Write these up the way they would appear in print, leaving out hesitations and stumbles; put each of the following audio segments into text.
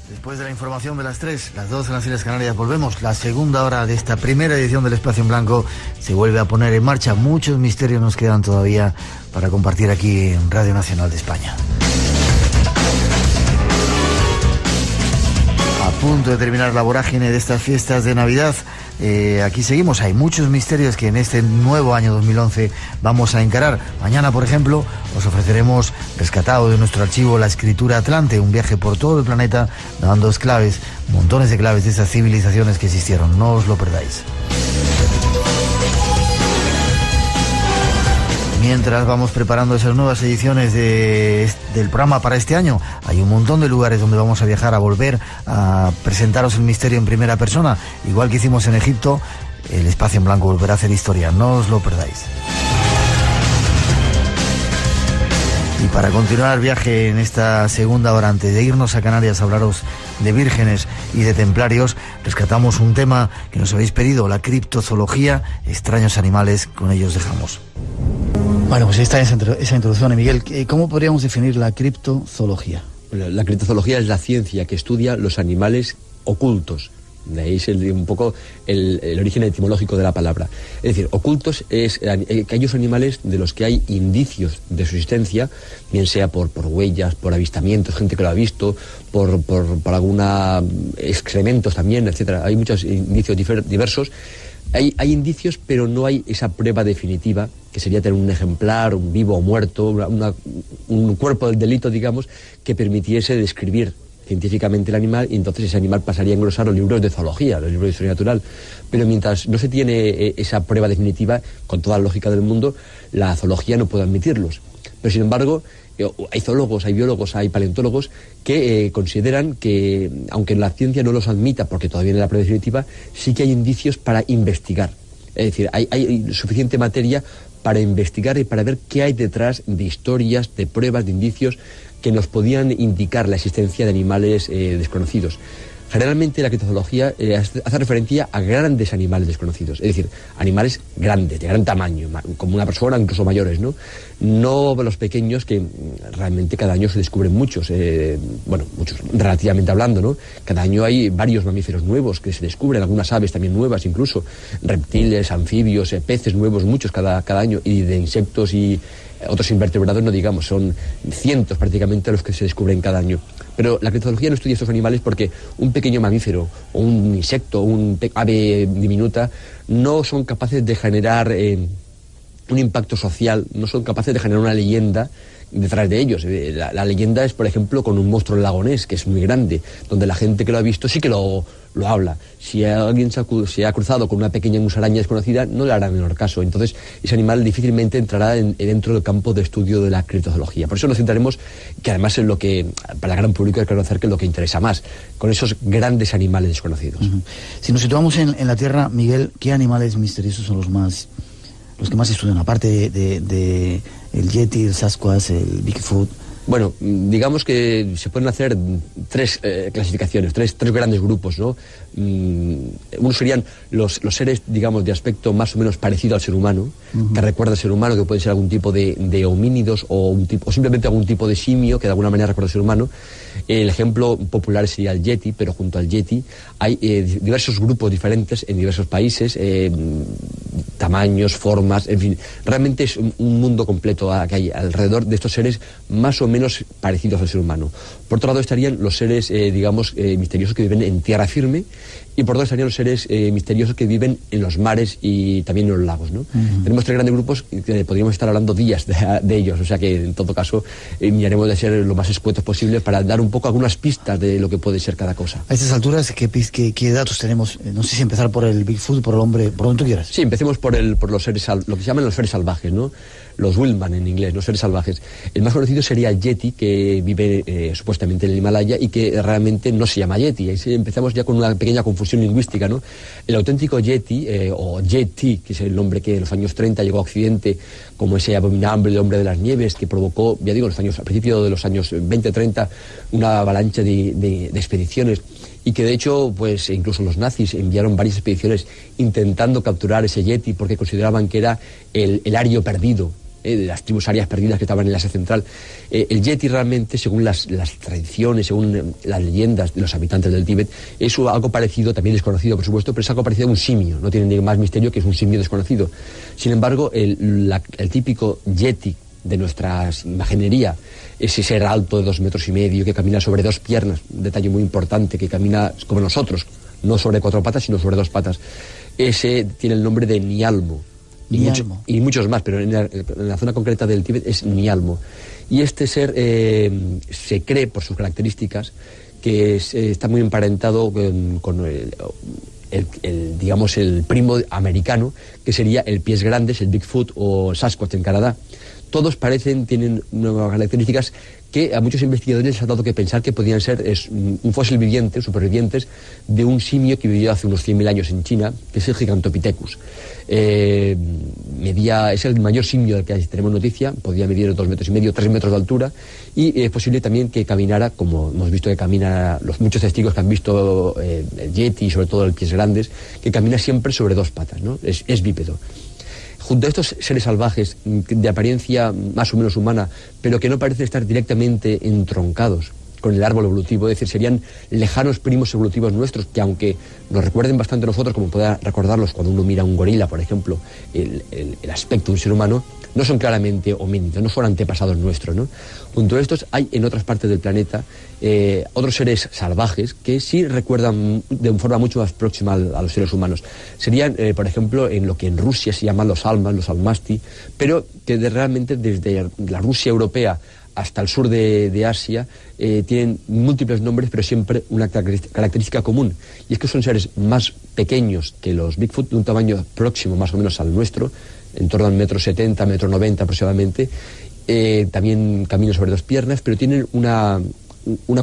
Después de la información de las 3, las 2 en las Islas Canarias, volvemos. La segunda hora de esta primera edición del Espacio en Blanco se vuelve a poner en marcha. Muchos misterios nos quedan todavía para compartir aquí en Radio Nacional de España. A punto de terminar la vorágine de estas fiestas de Navidad. Aquí seguimos, hay muchos misterios que en este nuevo año 2011 vamos a encarar. Mañana, por ejemplo, os ofreceremos, rescatado de nuestro archivo, la escritura Atlante, un viaje por todo el planeta, dando claves, montones de claves de esas civilizaciones que existieron. No os lo perdáis. Mientras vamos preparando esas nuevas ediciones del programa para este año, hay un montón de lugares donde vamos a viajar, a volver a presentaros el misterio en primera persona. Igual que hicimos en Egipto, el Espacio en Blanco volverá a hacer historia. No os lo perdáis. Y para continuar el viaje en esta segunda hora, antes de irnos a Canarias a hablaros de vírgenes y de templarios, rescatamos un tema que nos habéis pedido, la criptozoología, extraños animales, con ellos dejamos. Bueno, pues esta es esa introducción, Miguel. ¿Cómo podríamos definir la criptozoología? Bueno, la criptozoología es la ciencia que estudia los animales ocultos. De ahí es un poco el origen etimológico de la palabra. Es decir, ocultos es aquellos animales de los que hay indicios de su existencia, bien sea por huellas, por avistamientos, gente que lo ha visto, por alguna excrementos también, etcétera. Hay muchos indicios diversos. Hay indicios, pero no hay esa prueba definitiva, que sería tener un ejemplar, un vivo o muerto, un cuerpo del delito, digamos, que permitiese describir científicamente el animal, y entonces ese animal pasaría a engrosar los libros de zoología, los libros de historia natural. Pero mientras no se tiene esa prueba definitiva, con toda la lógica del mundo, la zoología no puede admitirlos. Pero sin embargo, hay zoólogos, hay biólogos, hay paleontólogos que consideran que, aunque la ciencia no los admita porque todavía no es la prueba definitiva, sí que hay indicios para investigar. Es decir, hay suficiente materia para investigar y para ver qué hay detrás de historias, de pruebas, de indicios que nos podían indicar la existencia de animales desconocidos. Generalmente la criptozoología hace referencia a grandes animales desconocidos, es decir, animales grandes, de gran tamaño, como una persona, incluso mayores, ¿no? No los pequeños, que realmente cada año se descubren muchos, muchos relativamente hablando, ¿no? Cada año hay varios mamíferos nuevos que se descubren, algunas aves también nuevas incluso, reptiles, anfibios, peces nuevos, muchos cada año, y de insectos y otros invertebrados no digamos, son cientos prácticamente los que se descubren cada año. Pero la criptozoología no estudia estos animales porque un pequeño mamífero o un insecto o un ave diminuta no son capaces de generar un impacto social, no son capaces de generar una leyenda detrás de ellos. La leyenda es, por ejemplo, con un monstruo lagonés, que es muy grande, donde la gente que lo ha visto sí que lo habla. Si alguien se ha cruzado con una pequeña musaraña desconocida, no le hará menor caso. Entonces, ese animal difícilmente entrará dentro del campo de estudio de la criptozoología. Por eso nos centraremos, que además es lo que, para el gran público, hay que conocer que es lo que interesa más, con esos grandes animales desconocidos. Uh-huh. Si nos situamos en la Tierra, Miguel, ¿qué animales misteriosos son los que más estudian, aparte de el Yeti, el Sasquatch, el Bigfoot? Bueno, digamos que se pueden hacer tres clasificaciones, tres grandes grupos, ¿no? Uno serían los seres, digamos, de aspecto más o menos parecido al ser humano, uh-huh, que recuerda al ser humano, que puede ser algún tipo de homínidos o simplemente algún tipo de simio que de alguna manera recuerda al ser humano. El ejemplo popular sería el Yeti, pero junto al Yeti hay diversos grupos diferentes en diversos países, tamaños, formas, en fin, realmente es un mundo completo que hay alrededor de estos seres más o menos parecidos al ser humano. Por otro lado estarían los seres, misteriosos que viven en tierra firme, y por otro lado estarían los seres misteriosos que viven en los mares y también en los lagos, ¿no? Uh-huh. Tenemos tres grandes grupos que podríamos estar hablando días de ellos, o sea que en todo caso miraremos de ser lo más escuetos posible para dar un poco algunas pistas de lo que puede ser cada cosa. A estas alturas, ¿qué datos tenemos? No sé si empezar por el Bigfoot, por el hombre, por donde tú quieras. Sí, empecemos por los seres, lo que se llaman los seres salvajes, ¿no? Los Wildman en inglés, los seres salvajes. El más conocido sería el Yeti, que vive supuestamente en el Himalaya y que realmente no se llama Yeti. Ahí empezamos ya con una pequeña confusión lingüística, ¿no? El auténtico Yeti, o Yeti, que es el nombre que en los años 30 llegó a Occidente como ese abominable hombre de las nieves que provocó, ya digo, a principios de los años 20-30, una avalancha de expediciones, y que de hecho, pues incluso los nazis enviaron varias expediciones intentando capturar ese Yeti porque consideraban que era el ario perdido de las tribus arias perdidas que estaban en el Asia Central. El Yeti realmente, según las tradiciones, según las leyendas de los habitantes del Tíbet, es algo parecido, también desconocido por supuesto, pero es algo parecido a un simio, no tiene ni más misterio que es un simio desconocido. Sin embargo, el típico Yeti de nuestra imaginería, ese ser alto de 2,5 metros, que camina sobre 2 piernas, un detalle muy importante, que camina como nosotros, no sobre 4 patas, sino sobre 2 patas. Ese tiene el nombre de Nialmo. Y muchos más, pero en la zona concreta del Tíbet es Nialmo. Y este ser se cree, por sus características, que está muy emparentado con digamos, el primo americano, que sería el Pies Grandes, el Bigfoot o Sasquatch en Canadá. Todos tienen unas características que a muchos investigadores les ha dado que pensar que podían ser un fósil viviente, supervivientes de un simio que vivió hace unos 100.000 años en China, que es el Gigantopithecus. Es el mayor simio del que tenemos noticia, podía medir 2,5 metros, 3 metros de altura, y es posible también que caminara, como hemos visto que camina los muchos testigos que han visto el Yeti y sobre todo el Pies Grandes, que camina siempre sobre 2 patas, ¿no? Es bípedo. Junto a estos seres salvajes de apariencia más o menos humana, pero que no parecen estar directamente entroncados con el árbol evolutivo, es decir, serían lejanos primos evolutivos nuestros, que aunque nos recuerden bastante a nosotros, como pueda recordarlos cuando uno mira a un gorila, por ejemplo, el aspecto de un ser humano, no son claramente homínidos, no son antepasados nuestros, ¿no? Junto a estos hay en otras partes del planeta otros seres salvajes que sí recuerdan de forma mucho más próxima a los seres humanos. Serían, por ejemplo, en lo que en Rusia se llaman los almas, los almasti, pero que realmente desde la Rusia europea hasta el sur de Asia tienen múltiples nombres, pero siempre una característica común, y es que son seres más pequeños que los Bigfoot, de un tamaño próximo más o menos al nuestro, en torno al 1,70 m, 1,90 m aproximadamente. También caminan sobre 2 piernas, pero tienen una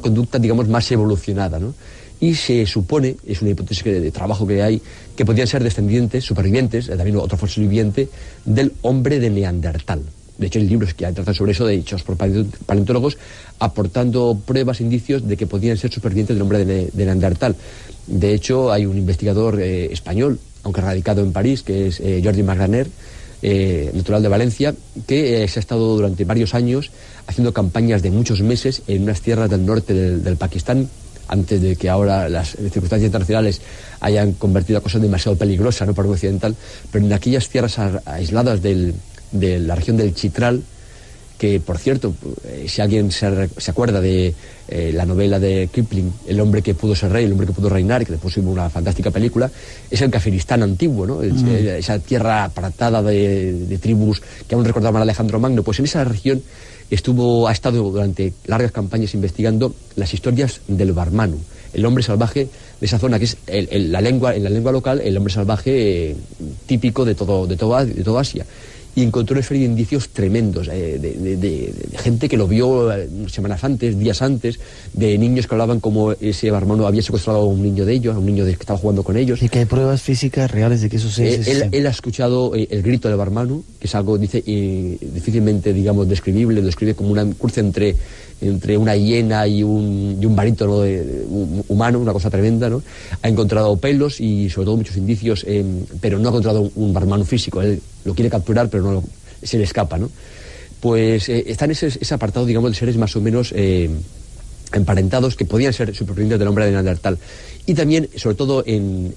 conducta, digamos, más evolucionada, ¿no? Y se supone, es una hipótesis de trabajo que hay, que podrían ser descendientes, supervivientes, también otro fósil viviente, del hombre de Neandertal. De hecho, hay libros que tratan sobre eso, hechos por paleontólogos, aportando pruebas, indicios de que podían ser supervivientes del hombre de Neandertal. De hecho, hay un investigador español, aunque radicado en París, que es Jordi Masgraner, natural de Valencia, que se ha estado durante varios años haciendo campañas de muchos meses en unas tierras del norte del Pakistán, antes de que ahora las circunstancias internacionales hayan convertido a cosas demasiado peligrosas, ¿no?, para un occidental, pero en aquellas tierras aisladas de la región del Chitral, que, por cierto, si alguien se acuerda de la novela de Kipling, El hombre que pudo ser rey, el hombre que pudo reinar, y que después hubo una fantástica película, es el Kafiristán antiguo, ¿no? Esa tierra apartada de tribus que aún recordaban a Alejandro Magno. Pues en esa región ha estado durante largas campañas investigando las historias del Barmanu, el hombre salvaje de esa zona, que es en la lengua local, el hombre salvaje típico de todo Asia. Y encontró una serie de indicios tremendos de gente que lo vio semanas antes, días antes, de niños que hablaban como ese Barmanu había secuestrado a un niño de ellos, a un niño que estaba jugando con ellos. Y que hay pruebas físicas reales de que eso él ha escuchado el grito de Barmanu, que es algo, dice, difícilmente, digamos, describible. Lo describe como una cruce entre una hiena y un barítono humano, una cosa tremenda, ¿no? Ha encontrado pelos y sobre todo muchos indicios, pero no ha encontrado un Barmanu físico. Él lo quiere capturar, pero se le escapa, ¿no? Pues está en ese apartado, digamos, de seres más o menos emparentados, que podían ser supervivientes del hombre de Neandertal. Y también, sobre todo en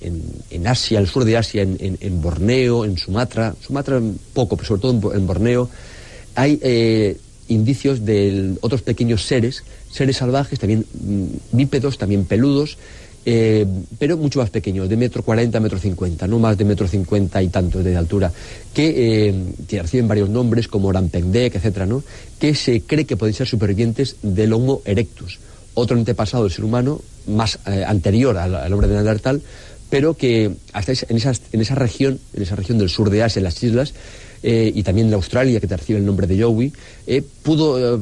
Asia, el sur de Asia, en Borneo, en Sumatra poco, pero sobre todo en Borneo, hay indicios de otros pequeños seres salvajes, también bípedos, también peludos, pero mucho más pequeños, de 1,40 m, 1,50 m, no más de 1,50 m y tanto de altura, que reciben varios nombres como Orampendek, etcétera, ¿no?, que se cree que pueden ser supervivientes del Homo erectus, otro antepasado del ser humano más anterior al hombre de Neandertal, pero que hasta en esa región del sur de Asia, en las islas, y también en Australia, que recibe el nombre de Yowie, pudo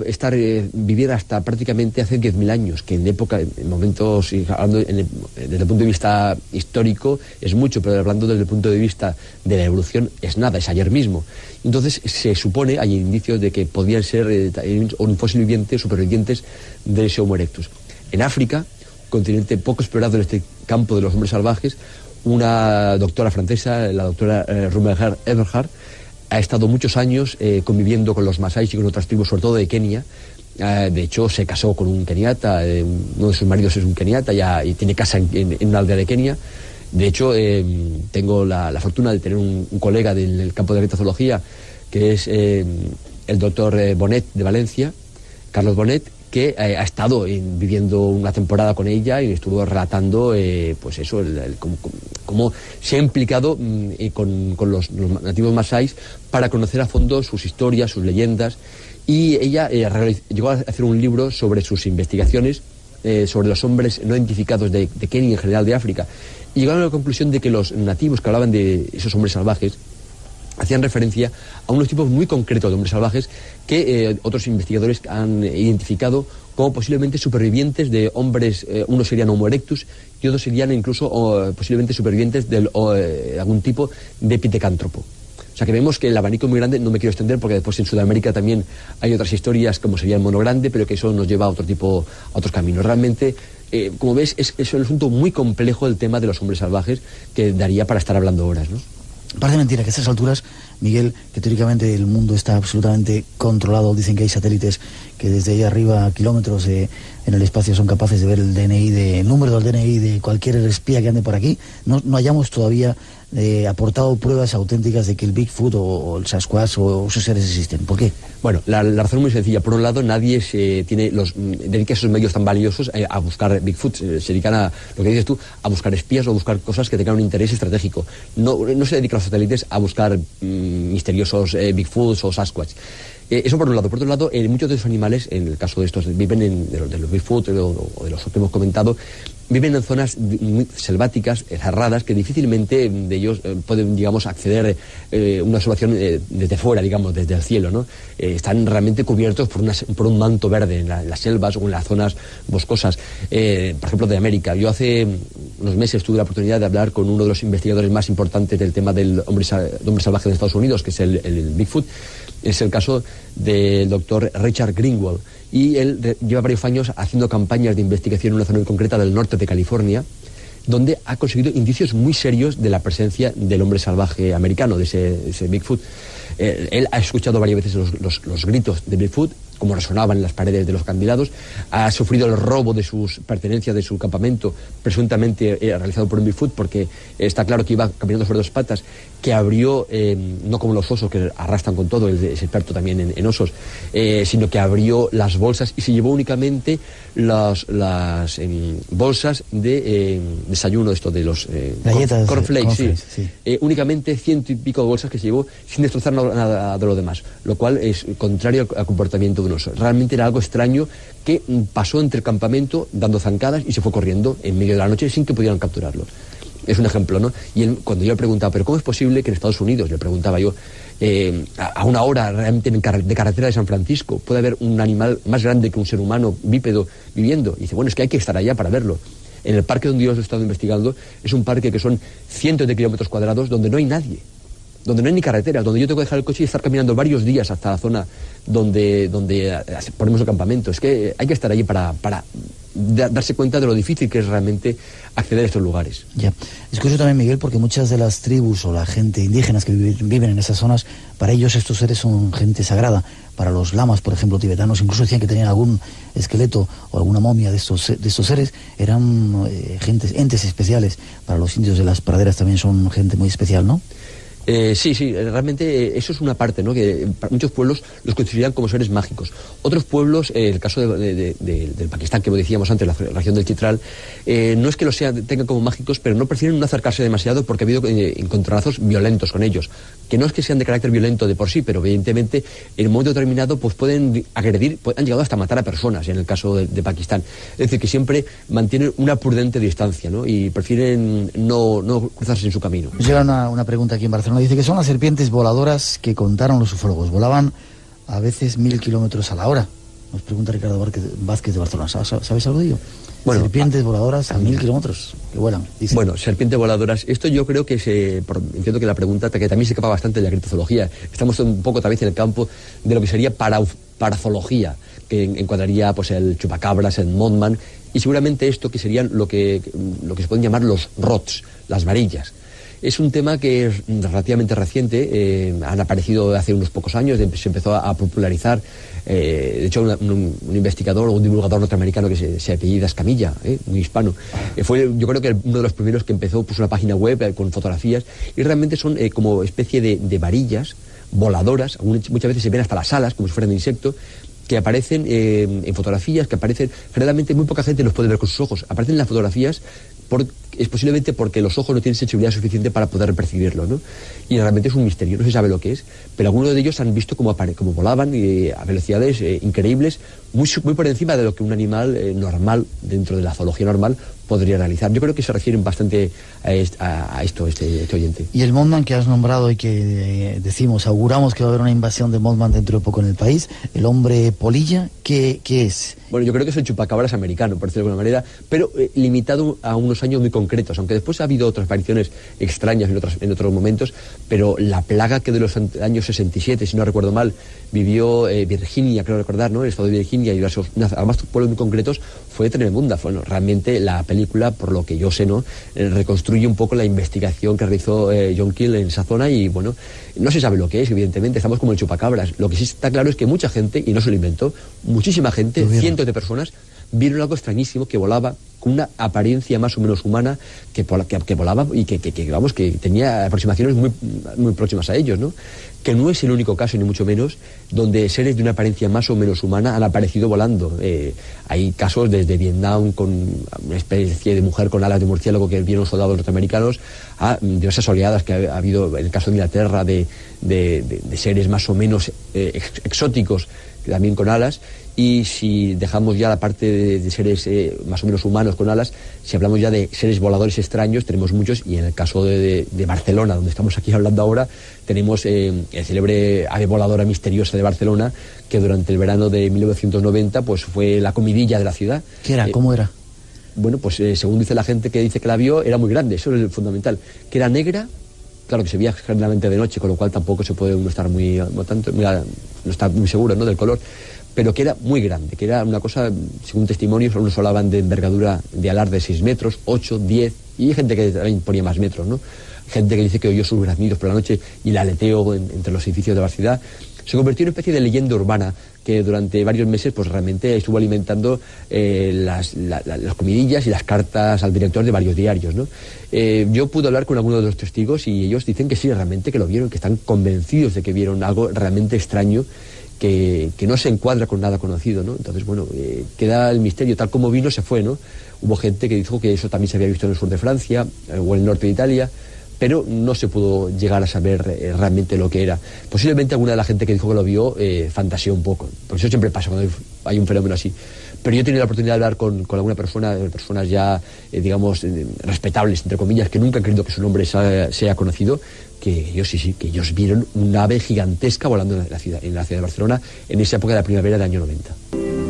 vivir hasta prácticamente hace 10.000 años, que en momentos, hablando desde el punto de vista histórico es mucho, pero hablando desde el punto de vista de la evolución es nada, es ayer mismo. Entonces se supone, hay indicios de que podían ser un fósil viviente, supervivientes de ese Homo erectus. En África, continente poco explorado en este campo de los hombres salvajes, una doctora francesa, la doctora Rumelher Eberhard, ha estado muchos años conviviendo con los masáis y con otras tribus, sobre todo de Kenia. De hecho, se casó con un keniata, uno de sus maridos es un keniata y tiene casa en una aldea de Kenia. De hecho, tengo la fortuna de tener un colega del campo de criptozoología, que es el doctor Bonet de Valencia, Carlos Bonet, que ha estado viviendo una temporada con ella y estuvo relatando pues eso, cómo se ha implicado con los nativos masáis para conocer a fondo sus historias, sus leyendas. Y ella llegó a hacer un libro sobre sus investigaciones sobre los hombres no identificados de Kenia y en general de África. Y llegaron a la conclusión de que los nativos que hablaban de esos hombres salvajes hacían referencia a unos tipos muy concretos de hombres salvajes que otros investigadores han identificado como posiblemente supervivientes de hombres, unos serían Homo erectus y otros serían incluso posiblemente supervivientes de algún tipo de pitecántropo. O sea que vemos que el abanico es muy grande, no me quiero extender porque después en Sudamérica también hay otras historias como sería el mono grande, pero que eso nos lleva a otros caminos. Realmente, como ves, es un asunto muy complejo el tema de los hombres salvajes que daría para estar hablando horas, ¿no? Parece mentira que a estas alturas, Miguel, que teóricamente el mundo está absolutamente controlado, dicen que hay satélites que desde ahí arriba, kilómetros en el espacio, son capaces de ver el número del DNI de cualquier espía que ande por aquí. No hayamos todavía aportado pruebas auténticas de que el Bigfoot o el Sasquatch o esos seres existen. ¿Por qué? Bueno, la razón es muy sencilla. Por un lado, nadie dedica esos medios tan valiosos a buscar Bigfoot. Se dedican a, lo que dices tú, a buscar espías o a buscar cosas que tengan un interés estratégico. No se dedican los satélites a buscar misteriosos Bigfoots o Sasquatch. Eso por un lado. Por otro lado, muchos de esos animales, en el caso de estos, viven de los Bigfoot o de los que hemos comentado, viven en zonas muy selváticas, cerradas, que difícilmente de ellos pueden, digamos, acceder una observación desde fuera, digamos, desde el cielo, ¿no? Están realmente cubiertos por un manto verde en las selvas o en las zonas boscosas, por ejemplo, de América. Yo hace unos meses tuve la oportunidad de hablar con uno de los investigadores más importantes del tema del hombre salvaje de Estados Unidos, que es el Bigfoot. Es el caso del doctor Richard Greenwald. Y él lleva varios años haciendo campañas de investigación en una zona muy concreta del norte de California, donde ha conseguido indicios muy serios de la presencia del hombre salvaje americano, de ese Bigfoot. Él ha escuchado varias veces los gritos de Bigfoot, como resonaban en las paredes de los acantilados, ha sufrido el robo de sus pertenencias, de su campamento, presuntamente realizado por un Bigfoot, porque está claro que iba caminando sobre dos patas, que abrió, no como los osos que arrastran con todo, es experto también en osos, sino que abrió las bolsas y se llevó únicamente las bolsas de desayuno, esto de los galletas, cornflakes, sí. Únicamente 100 y pico de bolsas que se llevó sin destrozar nada de lo demás, lo cual es contrario al comportamiento de un oso. Realmente era algo extraño que pasó entre el campamento dando zancadas y se fue corriendo en medio de la noche sin que pudieran capturarlo. Es un ejemplo, ¿no? Y él, cuando yo le preguntaba, ¿pero cómo es posible que en Estados Unidos, le preguntaba yo, a una hora realmente de carretera de San Francisco, puede haber un animal más grande que un ser humano bípedo viviendo? Y dice, bueno, es que hay que estar allá para verlo. En el parque donde yo he estado investigando, es un parque que son cientos de kilómetros cuadrados donde no hay nadie, donde no hay ni carreteras, donde yo tengo que dejar el coche y estar caminando varios días hasta la zona donde ponemos el campamento. Es que hay que estar allí para darse cuenta de lo difícil que es realmente acceder a estos lugares. Ya. Es curioso también, Miguel, porque muchas de las tribus o la gente indígenas que viven en esas zonas, para ellos estos seres son gente sagrada. Para los lamas, por ejemplo, tibetanos, incluso decían que tenían algún esqueleto o alguna momia de estos seres, eran entes especiales. Para los indios de las praderas también son gente muy especial, ¿no? Sí, realmente eso es una parte, ¿no? Que muchos pueblos los consideran como seres mágicos. Otros pueblos, el caso del Pakistán, que decíamos antes, la región del Chitral, no es que los tengan como mágicos, pero no prefieren no acercarse demasiado porque ha habido encontronazos violentos con ellos. Que no es que sean de carácter violento de por sí, pero evidentemente en un momento determinado pues pueden agredir, han llegado hasta matar a personas, en el caso de Pakistán. Es decir, que siempre mantienen una prudente distancia, ¿no? Y prefieren no cruzarse en su camino. Llega una pregunta aquí en Barcelona. Dice que son las serpientes voladoras que contaron los ufólogos. Volaban a veces 1000 kilómetros a la hora. Nos pregunta Ricardo Vázquez de Barcelona. ¿Sabes algo de ello? Bueno, serpientes voladoras a 1000 kilómetros que vuelan. Dice. Bueno, serpientes voladoras. Esto yo creo que entiendo que la pregunta que también se escapa bastante de la criptozoología. Estamos un poco tal vez en el campo de lo que sería parazoología, que encuadraría pues el chupacabras, el mothman, y seguramente esto que serían lo que se pueden llamar los rots, las varillas. Es un tema que es relativamente reciente, han aparecido hace unos pocos años, se empezó a popularizar. De hecho, un investigador o un divulgador norteamericano que se apellida Escamilla, muy hispano, fue, yo creo que uno de los primeros que empezó, puso una página web con fotografías, y realmente son como especie de varillas voladoras, muchas veces se ven hasta las alas, como si fueran de insecto, que aparecen en fotografías, que aparecen, generalmente muy poca gente los puede ver con sus ojos, aparecen en las fotografías, es posiblemente porque los ojos no tienen sensibilidad suficiente para poder percibirlo, ¿no? Y realmente es un misterio, no se sabe lo que es, pero algunos de ellos han visto como volaban a velocidades increíbles, muy por encima de lo que un animal normal, dentro de la zoología normal, podría realizar. Yo creo que se refieren bastante a esto, este oyente. Y el Mothman que has nombrado y que auguramos que va a haber una invasión de Mothman dentro de poco en el país, el hombre polilla, ¿qué es? Bueno, yo creo que es el chupacabras americano, por decirlo de alguna manera, pero limitado a unos años muy concretos, aunque después ha habido otras apariciones extrañas en otros momentos, pero la plaga que de los años 67, si no recuerdo mal, vivió Virginia, creo recordar, ¿no? El estado de Virginia y además pueblos muy concretos, fue tremenda. Bueno, realmente la película, por lo que yo sé, ¿no? Reconstruye un poco la investigación que realizó John Keel en esa zona y, bueno, no se sabe lo que es, evidentemente, estamos como el chupacabras. Lo que sí está claro es que mucha gente, y no se lo inventó, muchísima gente, cientos de personas, vieron algo extrañísimo que volaba con una apariencia más o menos humana, que volaba y que tenía aproximaciones muy, muy próximas a ellos, ¿no? Que no es el único caso, ni mucho menos, donde seres de una apariencia más o menos humana han aparecido volando. Hay casos desde Vietnam con una especie de mujer con alas de murciélago que vieron soldados norteamericanos, a diversas oleadas que ha habido en el caso de Inglaterra de seres más o menos exóticos, también con alas. Y si dejamos ya la parte de seres más o menos humanos con alas, si hablamos ya de seres voladores extraños, tenemos muchos, y en el caso de Barcelona, donde estamos aquí hablando ahora, tenemos el célebre ave voladora misteriosa de Barcelona, que durante el verano de 1990 pues fue la comidilla de la ciudad. ¿Qué era? ¿Cómo era? Bueno, pues según dice la gente que dice que la vio, era muy grande, eso es el fundamental, que era negra. Claro que se veía generalmente de noche, con lo cual tampoco se puede uno estar no está muy seguro, ¿no?, del color, pero que era muy grande, que era una cosa, según testimonios, algunos hablaban de envergadura de alar de 6 metros, 8, 10, y hay gente que también ponía más metros, ¿no? Gente que dice que oyó sus graznidos por la noche y el aleteo entre los edificios de la ciudad. Se convirtió en una especie de leyenda urbana que durante varios meses pues realmente estuvo alimentando las comidillas y las cartas al director de varios diarios, ¿no? Yo pude hablar con algunos de los testigos y ellos dicen que sí, realmente que lo vieron, que están convencidos de que vieron algo realmente extraño que no se encuadra con nada conocido, ¿no? Entonces, bueno, queda el misterio, tal como vino se fue, ¿no? Hubo gente que dijo que eso también se había visto en el sur de Francia o en el norte de Italia, pero no se pudo llegar a saber realmente lo que era. Posiblemente alguna de la gente que dijo que lo vio fantaseó un poco, porque eso siempre pasa cuando hay un fenómeno así. Pero yo he tenido la oportunidad de hablar con alguna persona, personas ya, digamos, respetables, entre comillas, que nunca han querido que su nombre sea conocido, que ellos que ellos vieron un ave gigantesca volando en la ciudad de Barcelona en esa época de la primavera del año 90.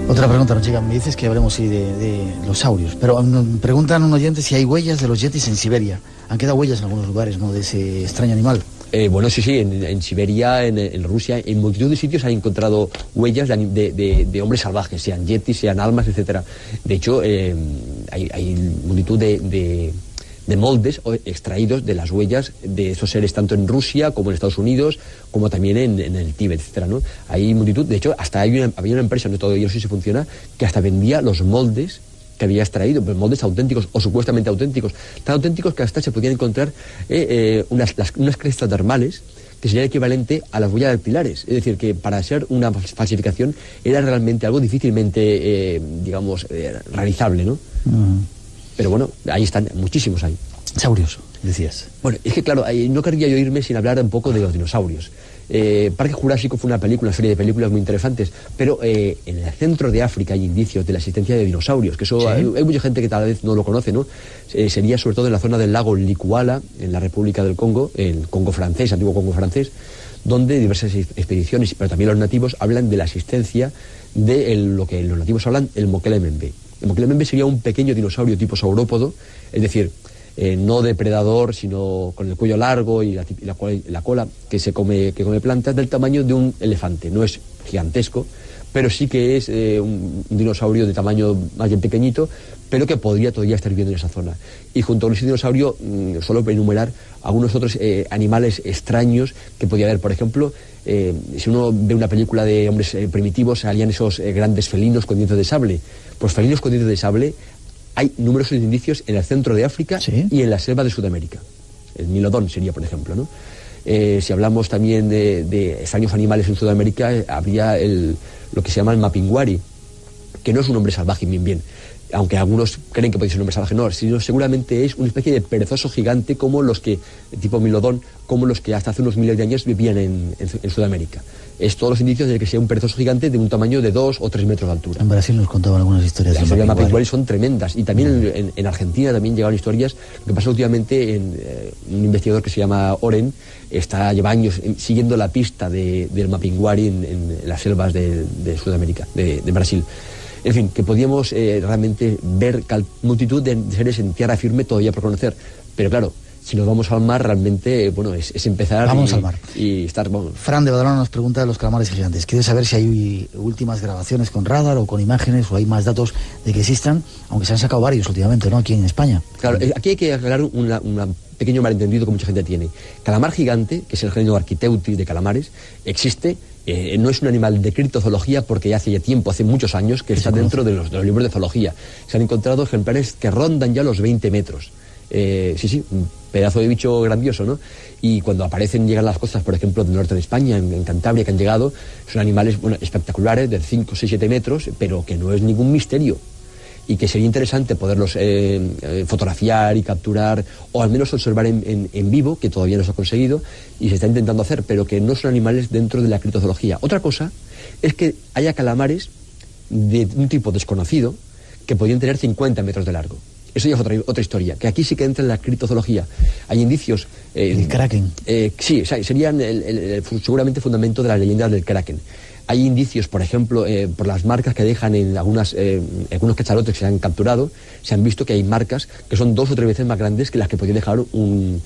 Otra pregunta, nos llega, me dices que hablemos de los saurios, pero preguntan un oyente si hay huellas de los yetis en Siberia. Han quedado huellas en algunos lugares, ¿no?, de ese extraño animal. Bueno, sí, en Siberia, en Rusia, en multitud de sitios han encontrado huellas de hombres salvajes, sean yetis, sean almas, etcétera. De hecho, hay multitud de moldes extraídos de las huellas de esos seres tanto en Rusia como en Estados Unidos, como también en el Tíbet, etcétera, ¿no? Hay multitud, de hecho, hasta había una empresa, no todavía no sé si funciona, que hasta vendía los moldes que había extraído, pues moldes auténticos o supuestamente auténticos, tan auténticos que hasta se podían encontrar unas crestas dermales que sería el equivalente a las huellas dactilares. Es decir, que para ser una falsificación era realmente algo difícilmente, realizable, ¿no? Pero bueno, ahí están, muchísimos hay. Saurios, decías. Bueno, es que claro, no querría yo irme sin hablar un poco de los dinosaurios. Parque Jurásico fue una serie de películas muy interesantes, pero en el centro de África hay indicios de la existencia de dinosaurios, que eso ¿sí? hay mucha gente que tal vez no lo conoce, ¿no? Sería sobre todo en la zona del lago Likuala, en la República del Congo, el Congo francés, antiguo Congo francés, donde diversas expediciones, pero también los nativos, hablan de la existencia de lo que los nativos hablan, el Mokele-Mbembe. El Mokele-Mbembe sería un pequeño dinosaurio tipo saurópodo, es decir, no depredador, sino con el cuello largo y la cola, que come plantas del tamaño de un elefante. No es gigantesco, pero sí que es un dinosaurio de tamaño más bien pequeñito, pero que podría todavía estar viviendo en esa zona. Y junto a ese dinosaurio, solo para enumerar algunos otros animales extraños que podía haber. Por ejemplo, si uno ve una película de hombres primitivos, salían esos grandes felinos con dientes de sable. Pues felinos con dientes de sable hay numerosos indicios en el centro de África, ¿sí?, y en la selva de Sudamérica. El milodón sería, por ejemplo, ¿no? Si hablamos también de extraños animales en Sudamérica, habría lo que se llama el mapinguari, que no es un hombre salvaje, bien, aunque algunos creen que puede ser un hombre salvaje, no, sino seguramente es una especie de perezoso gigante como los que, tipo milodón, como los que hasta hace unos miles de años vivían en Sudamérica. Es todos los indicios de que sea un perezoso gigante de un tamaño de 2 o 3 metros de altura. En Brasil nos contaban algunas historias. Las historias de mapinguari son tremendas, y también en Argentina también llegaron historias. Lo que pasa últimamente, un investigador que se llama Oren lleva años siguiendo la pista del mapinguari en las selvas de Sudamérica, de Brasil. En fin, que podíamos realmente ver multitud de seres en tierra firme todavía por conocer. Pero claro, si nos vamos al mar, realmente, bueno, es empezar. Vamos al mar. Y estar, bueno. Fran de Badalona nos pregunta de los calamares gigantes. Quiere saber si hay últimas grabaciones con radar o con imágenes, o hay más datos de que existan, aunque se han sacado varios últimamente, ¿no?, aquí en España. Claro, aquí hay que aclarar un pequeño malentendido que mucha gente tiene. Calamar gigante, que es el género Architeuthis de calamares, existe. No es un animal de criptozoología porque ya hace tiempo, hace muchos años, que está dentro de los libros de zoología. Se han encontrado ejemplares que rondan ya los 20 metros. Sí, un pedazo de bicho grandioso, ¿no? Y cuando llegan a las costas, por ejemplo, del norte de España, en Cantabria, que han llegado, son animales, bueno, espectaculares, de 5, 6, 7 metros, pero que no es ningún misterio. Y que sería interesante poderlos fotografiar y capturar, o al menos observar en vivo, que todavía no se ha conseguido y se está intentando hacer, pero que no son animales dentro de la criptozoología. Otra cosa es que haya calamares de un tipo desconocido que podían tener 50 metros de largo. Eso ya es otra historia, que aquí sí que entra en la criptozoología. Hay indicios... el Kraken. Sí, o sea, serían seguramente fundamento de las leyendas del Kraken. Hay indicios, por ejemplo, por las marcas que dejan en algunos cachalotes que se han capturado, se han visto que hay marcas que son 2 o 3 veces más grandes que las que podía dejar un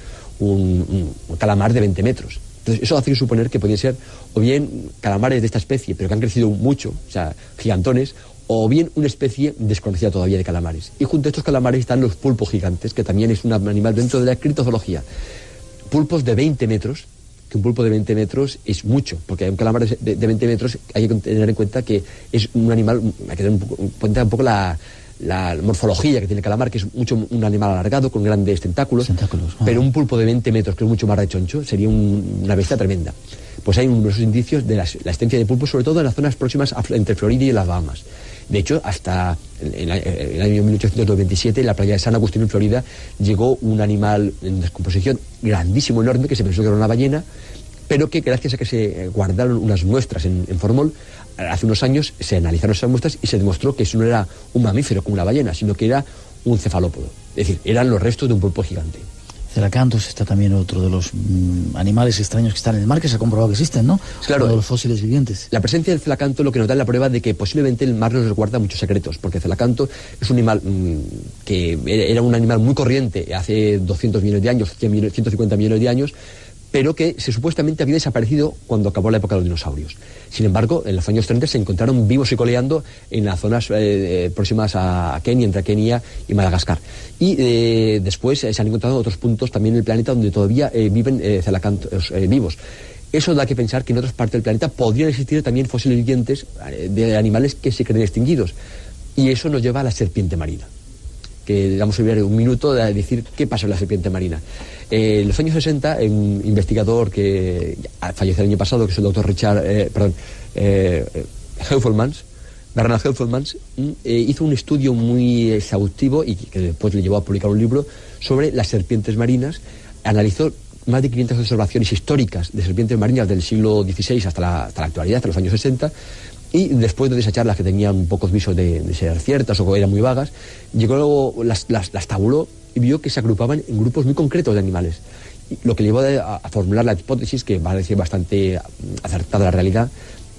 calamar de 20 metros. Entonces, eso hace suponer que podían ser o bien calamares de esta especie, pero que han crecido mucho, o sea, gigantones, o bien una especie desconocida todavía de calamares. Y junto a estos calamares están los pulpos gigantes, que también es un animal dentro de la criptozoología. Pulpos de 20 metros, que un pulpo de 20 metros es mucho, porque un calamar de 20 metros hay que tener en cuenta que es un animal, hay que tener un poco la morfología que tiene el calamar, que es un animal alargado, con grandes tentáculos. Pero un pulpo de 20 metros, que es mucho más rechoncho, sería una bestia tremenda. Pues hay numerosos indicios de la existencia de pulpos, sobre todo en las zonas próximas entre Florida y las Bahamas. De hecho, hasta en el año 1897, en la playa de San Agustín, en Florida, llegó un animal en descomposición grandísimo, enorme, que se pensó que era una ballena, pero que gracias a que se guardaron unas muestras en formol, hace unos años se analizaron esas muestras y se demostró que eso no era un mamífero como una ballena, sino que era un cefalópodo. Es decir, eran los restos de un pulpo gigante. Celacanthus está también otro de los animales extraños que están en el mar, que se ha comprobado que existen, ¿no? Claro. Uno de los fósiles vivientes. La presencia del celacanto lo que nos da es la prueba de que posiblemente el mar nos guarda muchos secretos, porque el celacanto es un animal que era un animal muy corriente hace 200 millones de años, 150 millones de años, pero que supuestamente había desaparecido cuando acabó la época de los dinosaurios. Sin embargo, en los años 30 se encontraron vivos y coleando en las zonas próximas a Kenia, entre Kenia y Madagascar. Y después se han encontrado otros puntos también en el planeta donde todavía viven celacantos vivos. Eso da que pensar que en otras partes del planeta podrían existir también fósiles vivientes de animales que se creen extinguidos. Y eso nos lleva a la serpiente marina, que vamos a ver un minuto de decir qué pasa con la serpiente marina. En los años 60, un investigador que falleció el año pasado, que es el doctor Bernard Heuvelmans, hizo un estudio muy exhaustivo y que después le llevó a publicar un libro sobre las serpientes marinas. Analizó más de 500 observaciones históricas de serpientes marinas del siglo XVI hasta la actualidad, hasta los años 60, y después de desechar las que tenían pocos visos de ser ciertas o eran muy vagas, luego las tabuló y vio que se agrupaban en grupos muy concretos de animales. Y lo que le llevó a formular la hipótesis, que va a decir bastante acertada a la realidad,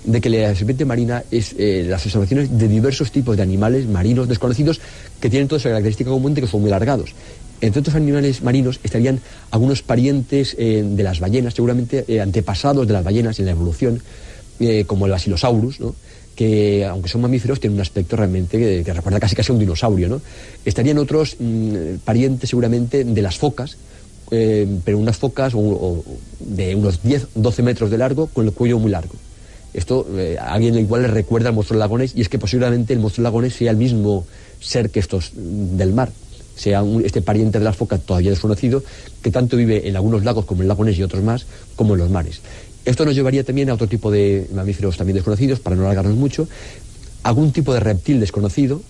de que la serpiente marina es las observaciones de diversos tipos de animales marinos desconocidos que tienen toda esa característica común de que son muy alargados. Entre otros animales marinos estarían algunos parientes de las ballenas, seguramente antepasados de las ballenas en la evolución, como el Basilosaurus, ¿no?, que, aunque son mamíferos, tienen un aspecto realmente que recuerda casi a un dinosaurio, ¿no? Estarían otros parientes seguramente de las focas, pero unas focas de unos 10-12 metros de largo con el cuello muy largo. Esto a alguien igual le recuerda al monstruo del lago Ness, y es que posiblemente el monstruo del lago Ness sea el mismo ser que estos del mar, sea este pariente de las focas todavía desconocido, que tanto vive en algunos lagos como el lago Ness y otros más, como en los mares. Esto nos llevaría también a otro tipo de mamíferos también desconocidos, para no alargarnos mucho, algún tipo de reptil desconocido,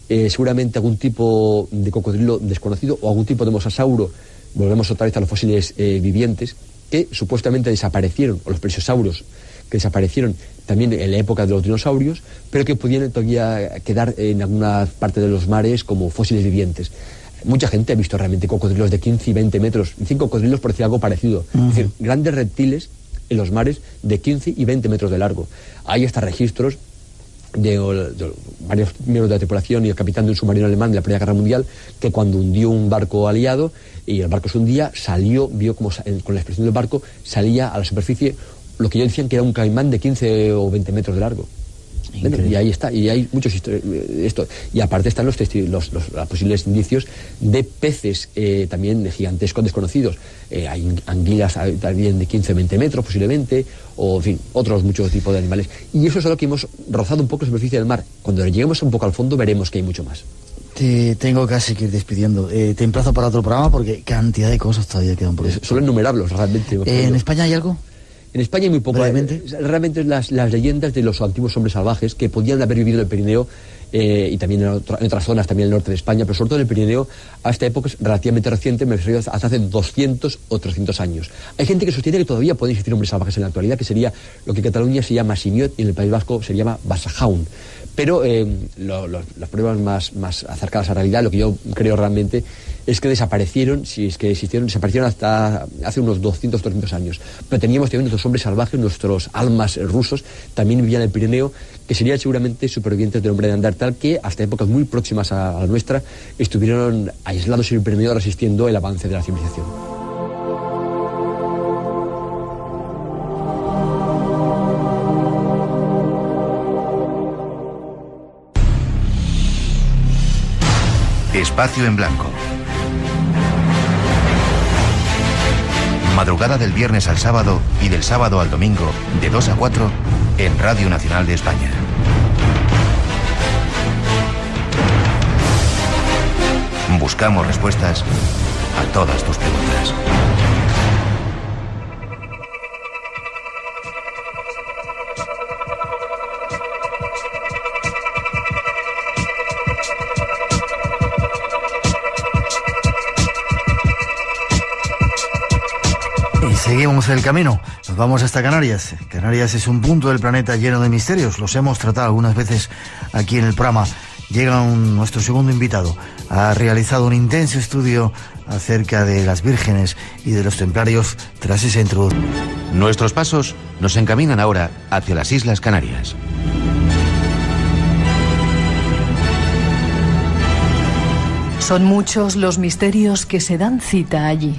seguramente algún tipo de cocodrilo desconocido o algún tipo de mosasauro. Volvemos otra vez a los fósiles vivientes que supuestamente desaparecieron, o los plesiosaurios que desaparecieron también en la época de los dinosaurios, pero que pudieran todavía quedar en alguna parte de los mares como fósiles vivientes. Mucha gente ha visto realmente cocodrilos de 15 y 20 metros, 5 cocodrilos por decir algo parecido, es decir, grandes reptiles en los mares de 15 y 20 metros de largo. Hay hasta registros de varios miembros de la tripulación y el capitán de un submarino alemán de la Primera Guerra Mundial, que cuando hundió un barco aliado y el barco se hundía, vio como con la expresión del barco salía a la superficie lo que ellos decían que era un caimán de 15 o 20 metros de largo. Bueno, y ahí está, y hay muchos esto, y aparte están los posibles indicios de peces también gigantescos desconocidos. Hay anguilas también de 15 o 20 metros posiblemente, o en fin, otros muchos tipos de animales, y eso es lo que hemos rozado un poco la superficie del mar. Cuando lleguemos un poco al fondo veremos que hay mucho más. Te tengo casi que ir despidiendo. Te emplazo para otro programa porque cantidad de cosas todavía quedan por ahí. Son innumerables realmente. ¿En España hay algo? En España hay muy poco. Realmente las leyendas de los antiguos hombres salvajes que podían haber vivido en el Pirineo y también en otras zonas, también en el norte de España, pero sobre todo en el Pirineo, a esta época es relativamente reciente, me refiero hasta hace 200 o 300 años. Hay gente que sostiene que todavía pueden existir hombres salvajes en la actualidad, que sería lo que en Cataluña se llama Simiot y en el País Vasco se llama Basajaun. Pero las pruebas más acercadas a la realidad, lo que yo creo realmente es que desaparecieron, si es que existieron, desaparecieron hasta hace unos 200 o 300 años. Pero teníamos también nuestros hombres salvajes, nuestros almas rusos, también vivían en el Pirineo, que serían seguramente supervivientes del hombre de Neandertal, que hasta épocas muy próximas a la nuestra estuvieron aislados en el Pirineo resistiendo el avance de la civilización. Espacio en Blanco. Madrugada del viernes al sábado y del sábado al domingo, de 2 a 4, en Radio Nacional de España. Buscamos respuestas a todas tus preguntas. Seguimos el camino, nos vamos hasta Canarias. Canarias es un punto del planeta lleno de misterios, los hemos tratado algunas veces aquí en el programa. Llega nuestro segundo invitado, ha realizado un intenso estudio acerca de las vírgenes y de los templarios tras esa introducción. Nuestros pasos nos encaminan ahora hacia las Islas Canarias. Son muchos los misterios que se dan cita allí.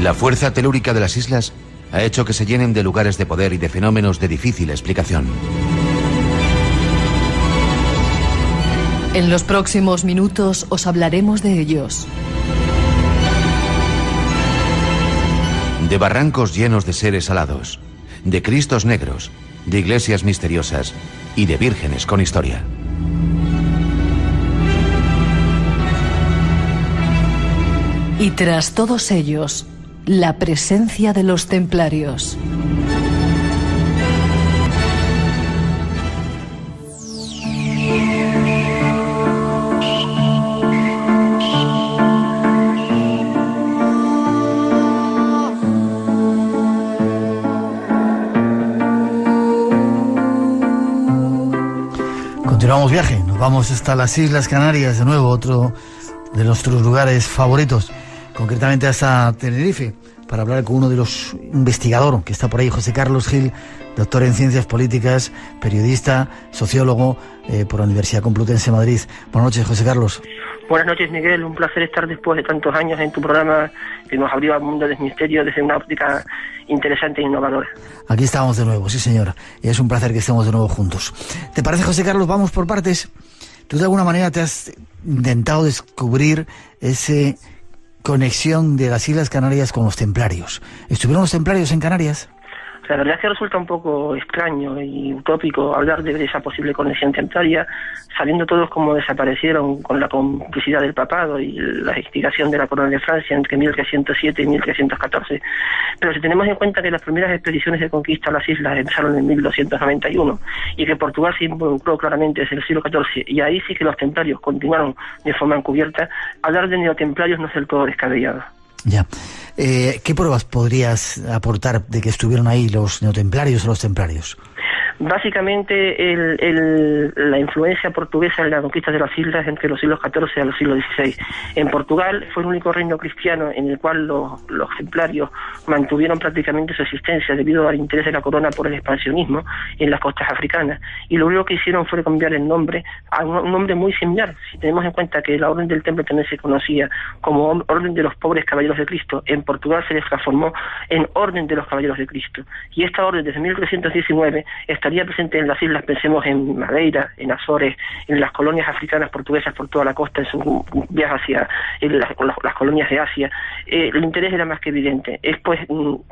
La fuerza telúrica de las islas ha hecho que se llenen de lugares de poder y de fenómenos de difícil explicación. En los próximos minutos os hablaremos de ellos. De barrancos llenos de seres alados, de cristos negros, de iglesias misteriosas y de vírgenes con historia. Y tras todos ellos, la presencia de los templarios. Continuamos viaje, nos vamos hasta las Islas Canarias de nuevo, otro de nuestros lugares favoritos, concretamente hasta Tenerife, para hablar con uno de los investigadores que está por ahí, José Carlos Gil, doctor en Ciencias Políticas, periodista, sociólogo por la Universidad Complutense de Madrid. Buenas noches, José Carlos. Buenas noches, Miguel. Un placer estar después de tantos años en tu programa que nos abrió al mundo del misterio desde una óptica interesante e innovadora. Aquí estamos de nuevo, sí señor. Y es un placer que estemos de nuevo juntos. ¿Te parece, José Carlos? Vamos por partes. Tú de alguna manera te has intentado descubrir esa conexión de las Islas Canarias con los templarios. ¿Estuvieron los templarios en Canarias? La verdad es que resulta un poco extraño y utópico hablar de esa posible conexión templaria, sabiendo todos cómo desaparecieron con la complicidad del papado y la instigación de la corona de Francia entre 1307 y 1314. Pero si tenemos en cuenta que las primeras expediciones de conquista a las islas empezaron en 1291 y que Portugal se involucró claramente desde el siglo XIV, y ahí sí que los templarios continuaron de forma encubierta, hablar de neotemplarios no es del todo descabellado. Ya. ¿Qué pruebas podrías aportar de que estuvieron ahí los neotemplarios o los templarios? Básicamente la influencia portuguesa en la conquista de las islas entre los siglos XIV a los siglos XVI. En Portugal fue el único reino cristiano en el cual los templarios mantuvieron prácticamente su existencia debido al interés de la corona por el expansionismo en las costas africanas, y lo único que hicieron fue cambiar el nombre a un nombre muy similar. Si tenemos en cuenta que la Orden del Temple también se conocía como Orden de los Pobres Caballeros de Cristo, en Portugal se les transformó en Orden de los Caballeros de Cristo, y esta orden desde 1319 estaría presente en las islas, pensemos en Madeira, en Azores, en las colonias africanas portuguesas por toda la costa, en su viaje hacia las colonias de Asia. El interés era más que evidente. Es pues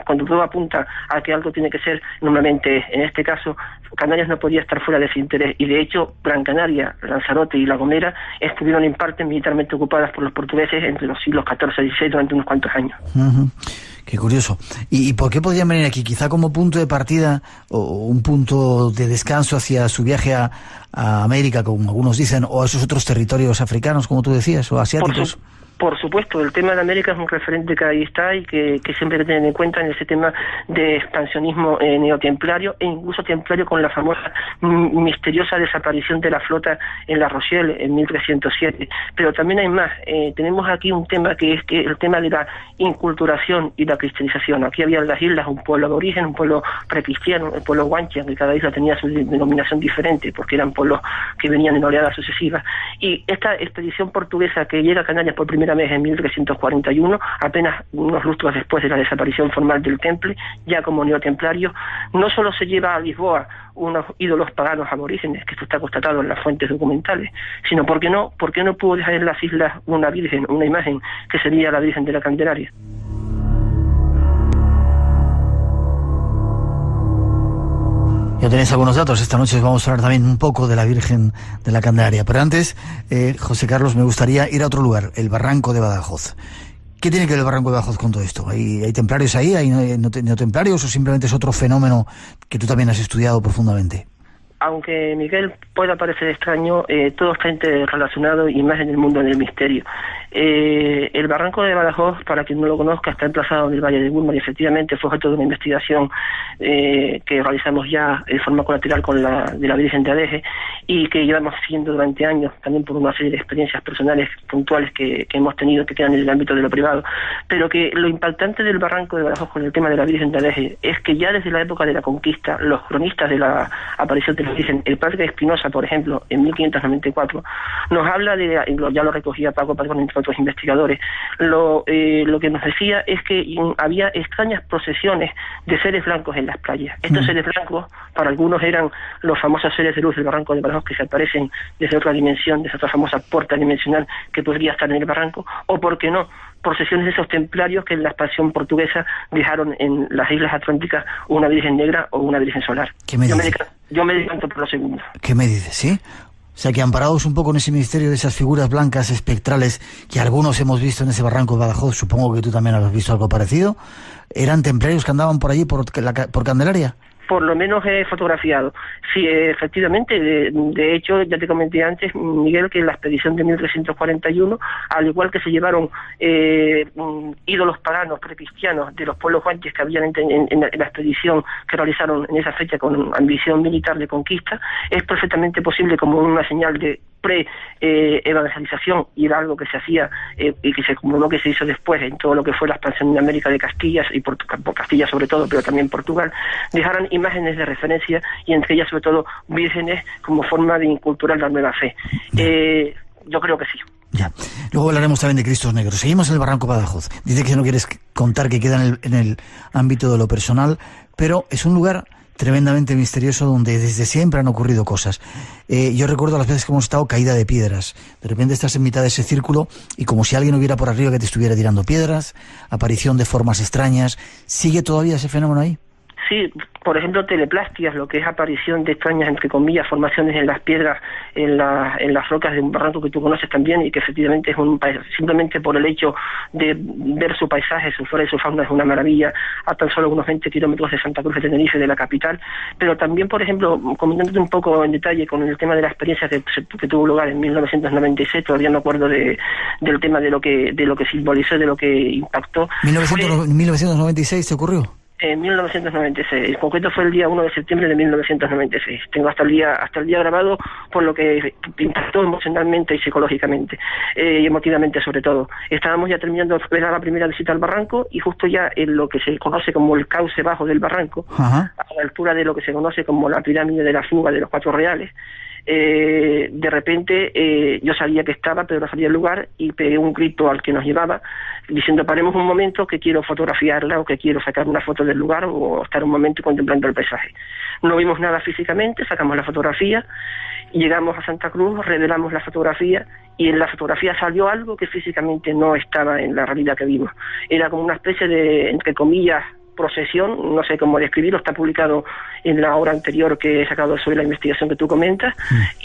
cuando todo apunta a que algo tiene que ser, normalmente en este caso Canarias no podía estar fuera de ese interés, y de hecho Gran Canaria, Lanzarote y La Gomera estuvieron en parte militarmente ocupadas por los portugueses entre los siglos XIV y XVI durante unos cuantos años. Qué curioso. ¿Y por qué podían venir aquí? Quizá como punto de partida o un punto de descanso hacia su viaje a América, como algunos dicen, o a esos otros territorios africanos, como tú decías, o asiáticos. Por supuesto, el tema de América es un referente que ahí está y que siempre hay que tener en cuenta en ese tema de expansionismo neotemplario, e incluso templario, con la famosa misteriosa desaparición de la flota en La Rochelle en 1307. Pero también hay más. Tenemos aquí un tema que es que el tema de la inculturación y la cristianización. Aquí había en las islas un pueblo de origen, un pueblo precristiano, el pueblo guanche, que cada isla tenía su denominación diferente porque eran pueblos que venían en oleadas sucesivas. Y esta expedición portuguesa que llega a Canarias por primera vez en 1341, apenas unos lustros después de la desaparición formal del Temple, ya como neotemplario, no solo se lleva a Lisboa unos ídolos paganos aborígenes, que esto está constatado en las fuentes documentales, sino ¿por qué no pudo dejar en las islas una virgen, una imagen que sería la Virgen de la Candelaria? Ya tenéis algunos datos. Esta noche vamos a hablar también un poco de la Virgen de la Candelaria. Pero antes, José Carlos, me gustaría ir a otro lugar, el Barranco de Badajoz. ¿Qué tiene que ver el Barranco de Badajoz con todo esto? ¿Hay templarios ahí? ¿Hay neotemplarios? ¿O simplemente es otro fenómeno que tú también has estudiado profundamente? Aunque, Miguel, pueda parecer extraño, todo está interrelacionado y más en el mundo del misterio. El Barranco de Badajoz, para quien no lo conozca, está emplazado en el Valle de Gurman y efectivamente fue objeto de una investigación que realizamos ya de forma colateral con de la Virgen de Adeje, y que llevamos siguiendo durante años, también por una serie de experiencias personales puntuales que hemos tenido, que quedan en el ámbito de lo privado. Pero que lo impactante del Barranco de Badajoz con el tema de la Virgen de Adeje es que ya desde la época de la conquista, los cronistas de la aparición de la Virgen, el padre de Espinosa, por ejemplo, en 1594, nos habla de, ya lo recogía Paco Padrón entre otros investigadores, lo que nos decía es que había extrañas procesiones de seres blancos en las playas. Estos seres blancos, para algunos, eran los famosos seres de luz del Barranco de Badajoz, que se aparecen desde otra dimensión, desde otra famosa puerta dimensional que podría estar en el barranco, o, ¿por qué no?, procesiones de esos templarios que en la expansión portuguesa dejaron en las Islas Atlánticas una Virgen Negra o una Virgen Solar. ¿Qué me dices? Yo me decanto por lo segundo. ¿Qué me dices, sí? O sea, que amparados un poco en ese misterio de esas figuras blancas espectrales que algunos hemos visto en ese Barranco de Badajoz, supongo que tú también has visto algo parecido, ¿eran templarios que andaban por allí, por Candelaria? Por lo menos he fotografiado. Sí, efectivamente, de hecho, ya te comenté antes, Miguel, que en la expedición de 1341, al igual que se llevaron ídolos paganos precristianos de los pueblos guanches que habían en la expedición que realizaron en esa fecha con ambición militar de conquista, es perfectamente posible, como una señal de pre-evangelización, y era algo que se hacía y que se comprobó que se hizo después en todo lo que fue la expansión de América de Castilla, y por Castilla sobre todo, pero también Portugal, dejaron imágenes de referencia, y entre ellas sobre todo vírgenes, como forma de inculturar la nueva fe. Yo creo que sí. Ya. Luego hablaremos también de Cristos Negros. Seguimos en el Barranco Badajoz. Dice que no quieres contar, que queda en el ámbito de lo personal, pero es un lugar tremendamente misterioso donde desde siempre han ocurrido cosas. Yo recuerdo las veces que hemos estado, caída de piedras. De repente estás en mitad de ese círculo y como si alguien hubiera por arriba que te estuviera tirando piedras, aparición de formas extrañas. ¿Sigue todavía ese fenómeno ahí? Sí, por ejemplo, teleplastias, lo que es aparición de extrañas, entre comillas, formaciones en las piedras, en las rocas de un barranco que tú conoces también, y que efectivamente es un paisaje, simplemente por el hecho de ver su paisaje, su flora y su fauna es una maravilla, a tan solo unos 20 kilómetros de Santa Cruz de Tenerife, de la capital. Pero también, por ejemplo, comentándote un poco en detalle con el tema de la experiencia que tuvo lugar en 1996, todavía me acuerdo del tema de lo que simbolizó, de lo que impactó. 1996 ¿te ocurrió? En 1996, en concreto fue el día 1 de septiembre de 1996. Tengo hasta el día grabado, por lo que impactó emocionalmente y psicológicamente, y emotivamente sobre todo. Estábamos ya terminando la primera visita al barranco y justo ya en lo que se conoce como el cauce bajo del barranco, a la altura de lo que se conoce como la pirámide de la fuga de los 4 reales, de repente yo sabía que estaba, pero no sabía el lugar, y pegué un grito al que nos llevaba diciendo: paremos un momento, que quiero fotografiarla, o que quiero sacar una foto del lugar, o estar un momento contemplando el paisaje. No vimos nada físicamente, sacamos la fotografía, llegamos a Santa Cruz, revelamos la fotografía, y en la fotografía salió algo que físicamente no estaba en la realidad que vimos. Era como una especie de, entre comillas, procesión, no sé cómo describirlo, está publicado en la obra anterior que he sacado sobre la investigación que tú comentas,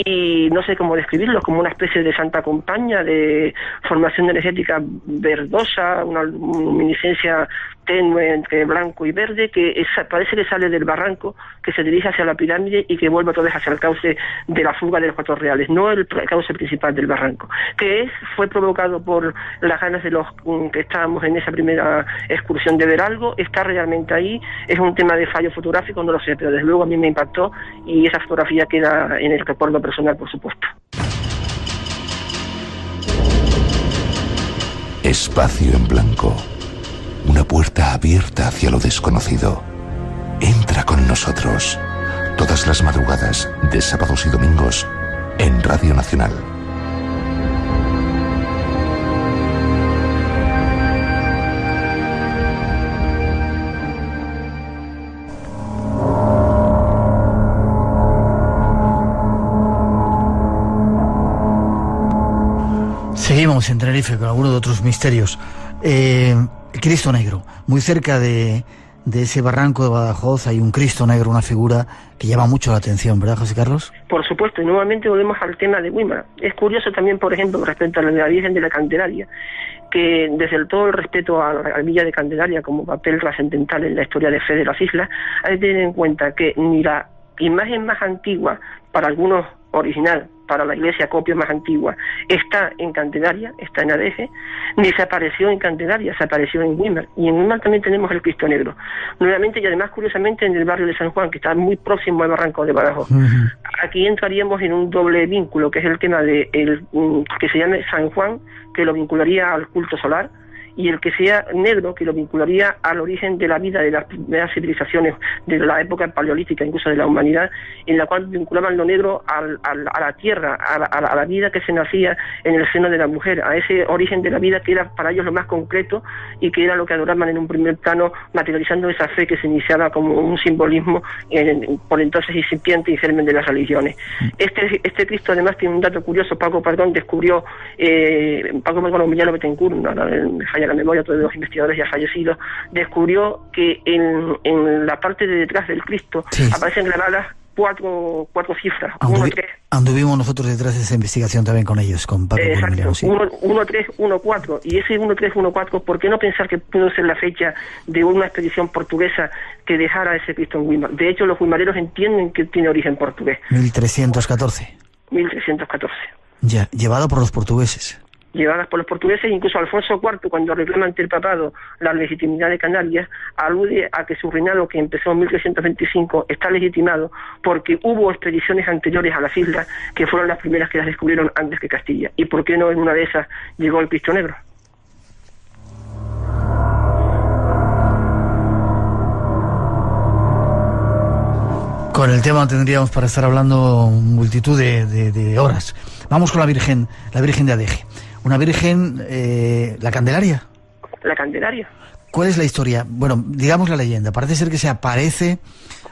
y no sé cómo describirlo, como una especie de santa compañía, de formación energética verdosa, una luminiscencia tenue entre blanco y verde, que parece que sale del barranco, que se dirige hacia la pirámide y que vuelve otra vez hacia el cauce de la fuga de los 4 reales, no el cauce principal del barranco, que fue provocado por las ganas de los que estábamos en esa primera excursión de ver algo. Está realmente ahí, es un tema de fallo fotográfico, no lo sé, pero desde luego a mí me impactó, y esa fotografía queda en el recuerdo personal, por supuesto. Espacio en blanco. Una puerta abierta hacia lo desconocido. Entra con nosotros. Todas las madrugadas, de sábados y domingos, en Radio Nacional. Seguimos en Tenerife con algunos de otros misterios. Cristo Negro, muy cerca de ese barranco de Badajoz hay un Cristo Negro, una figura que llama mucho la atención, ¿verdad, José Carlos? Por supuesto, y nuevamente volvemos al tema de Güímar. Es curioso también, por ejemplo, respecto a la Virgen de la Candelaria, que desde todo el respeto a la Villa de Candelaria como papel trascendental en la historia de fe de las islas, hay que tener en cuenta que ni la imagen más antigua, para algunos original, para la iglesia copia más antigua, está en Candelaria, está en Adeje, ni se apareció en Candelaria, se apareció en Güímar. Y en Güímar también tenemos el Cristo Negro. Nuevamente, y además curiosamente, en el barrio de San Juan, que está muy próximo al barranco de Badajoz. Aquí entraríamos en un doble vínculo, que es el tema de que se llame San Juan, que lo vincularía al culto solar, y el que sea negro, que lo vincularía al origen de la vida de las primeras civilizaciones de la época paleolítica, incluso de la humanidad, en la cual vinculaban lo negro a la tierra, a la vida que se nacía en el seno de la mujer, a ese origen de la vida que era para ellos lo más concreto y que era lo que adoraban en un primer plano, materializando esa fe que se iniciaba como un simbolismo por entonces incipiente y germen de las religiones. Este Cristo además tiene un dato curioso. Paco Pardón descubrió, Paco Millano Betancourt, la memoria, todos los investigadores ya fallecidos, descubrió que en la parte de detrás del Cristo aparecen grabadas cuatro cifras, 1, 3. Anduvimos nosotros detrás de esa investigación también con ellos, con Paco Millano, sí. 1, 3, 1, 4, y ese 1, 3, 1, 4, ¿por qué no pensar que pudo ser la fecha de una expedición portuguesa que dejara ese Cristo en Güímar? De hecho, los guimareros entienden que tiene origen portugués. 1314. Ya, llevado por los portugueses. Llevadas por los portugueses. Incluso Alfonso IV, cuando reclama ante el papado la legitimidad de Canarias, alude a que su reinado, que empezó en 1325, está legitimado porque hubo expediciones anteriores a las islas que fueron las primeras que las descubrieron antes que Castilla. ¿Y por qué no en una de esas llegó el Cristo Negro? Con el tema tendríamos para estar hablando multitud de horas. Vamos con la Virgen de Adeje. una Virgen, la Candelaria. La Candelaria. ¿Cuál es la historia? Bueno, digamos la leyenda. Parece ser que se aparece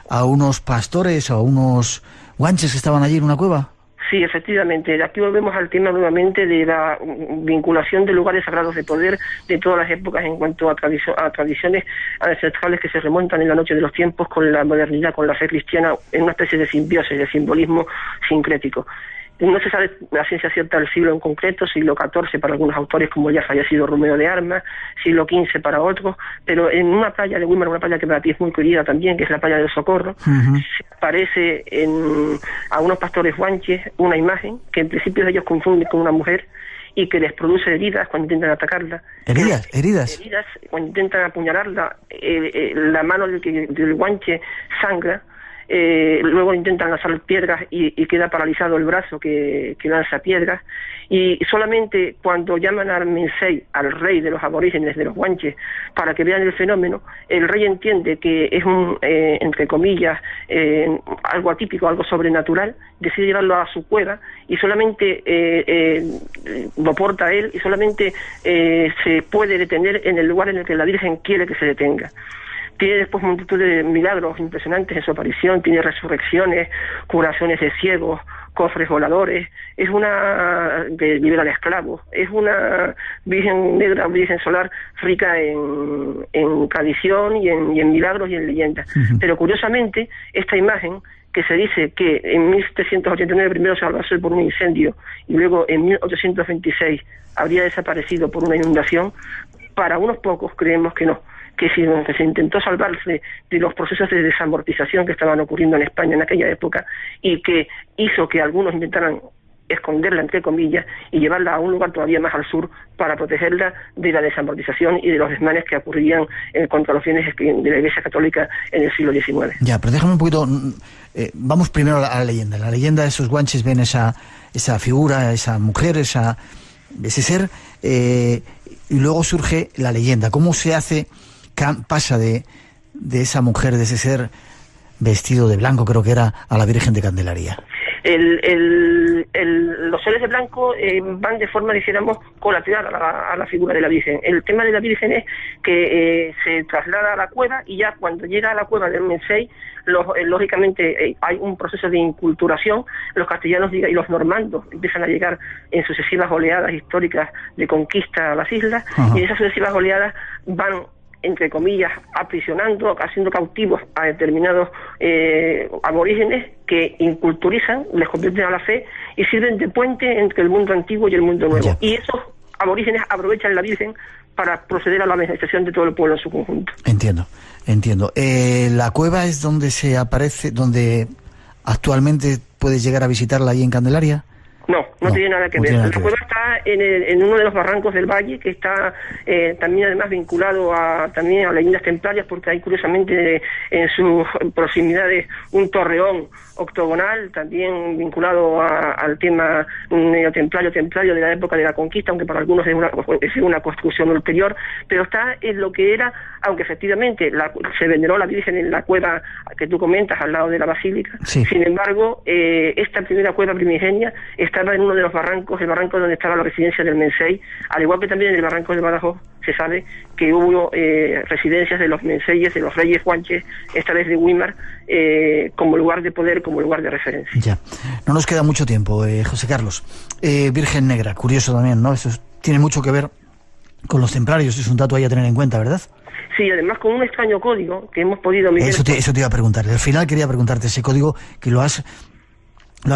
a unos pastores o a unos guanches que estaban allí en una cueva. Sí, efectivamente. Aquí volvemos al tema nuevamente de la vinculación de lugares sagrados de poder de todas las épocas en cuanto a tradiciones ancestrales que se remontan en la noche de los tiempos con la modernidad, con la fe cristiana, en una especie de simbiosis, de simbolismo sincrético. No se sabe la ciencia cierta del siglo en concreto, siglo XIV para algunos autores, como ya fallecido Romeo de Armas, siglo XV para otros, pero en una playa de Weimar, una playa que para ti es muy querida también, que es la playa del Socorro, se aparece a unos pastores guanches una imagen que en principio ellos confunden con una mujer y que les produce heridas cuando intentan atacarla. ¿Heridas? Heridas cuando intentan apuñalarla, la mano del guanche sangra. Luego intentan lanzar piedras y queda paralizado el brazo que lanza piedras, y solamente cuando llaman a Arminsey, al rey de los aborígenes de los guanches, para que vean el fenómeno, el rey entiende que es entre comillas, algo atípico, algo sobrenatural, decide llevarlo a su cueva y solamente lo porta a él, y solamente se puede detener en el lugar en el que la Virgen quiere que se detenga. Tiene después multitud de milagros impresionantes en su aparición, tiene resurrecciones, curaciones de ciegos, cofres voladores, es una que libera al esclavo, es una Virgen negra, Virgen solar rica en tradición y en milagros y en leyendas. Pero curiosamente, esta imagen, que se dice que en 1789 primero se abrazó por un incendio y luego en 1826 habría desaparecido por una inundación, para unos pocos creemos que no, que se intentó salvarse de los procesos de desamortización que estaban ocurriendo en España en aquella época, y que hizo que algunos intentaran esconderla, entre comillas, y llevarla a un lugar todavía más al sur para protegerla de la desamortización y de los desmanes que ocurrían contra los bienes de la Iglesia Católica en el siglo XIX. Ya, pero déjame un poquito, vamos primero a la leyenda. La leyenda, esos guanches ven esa figura, esa mujer, ese ser, y luego surge la leyenda. ¿Cómo se hace, pasa de esa mujer, de ese ser vestido de blanco, creo que era, a la Virgen de Candelaria? Los seres de blanco van de forma, dijéramos, colateral a la figura de la Virgen. El tema de la Virgen es que se traslada a la cueva, y ya cuando llega a la cueva del Mensei, lógicamente hay un proceso de inculturación. Los castellanos y los normandos empiezan a llegar en sucesivas oleadas históricas de conquista a las islas. Ajá. Y esas sucesivas oleadas van, entre comillas, aprisionando, haciendo cautivos a determinados aborígenes que inculturizan, les convierten a la fe y sirven de puente entre el mundo antiguo y el mundo nuevo. Ya. Y esos aborígenes aprovechan la Virgen para proceder a la evangelización de todo el pueblo en su conjunto. Entiendo. La cueva es donde se aparece, donde actualmente puedes llegar a visitarla ahí en Candelaria. No tiene nada que ver. La cueva está en uno de los barrancos del valle, que está también además vinculado también a leyendas templarias, porque hay curiosamente en sus proximidades un torreón octogonal, también vinculado al tema neotemplario de la época de la conquista, aunque para algunos es una construcción ulterior, pero está en lo que era, aunque efectivamente se veneró la Virgen en la cueva que tú comentas, al lado de la basílica. Sí. Sin embargo, esta primera cueva primigenia estaba en uno de los barrancos, el barranco donde estaba la residencia del Mensei, al igual que también en el barranco de Badajoz se sabe que hubo residencias de los Menseyes, de los reyes guanches, esta vez de Weimar, como lugar de poder, como lugar de referencia. Ya, no nos queda mucho tiempo, José Carlos. Virgen negra, curioso también, ¿no? Eso tiene mucho que ver con los templarios, es un dato ahí a tener en cuenta, ¿verdad? Sí, además con un extraño código que hemos podido... Eso te iba a preguntar, al final quería preguntarte ese código que lo has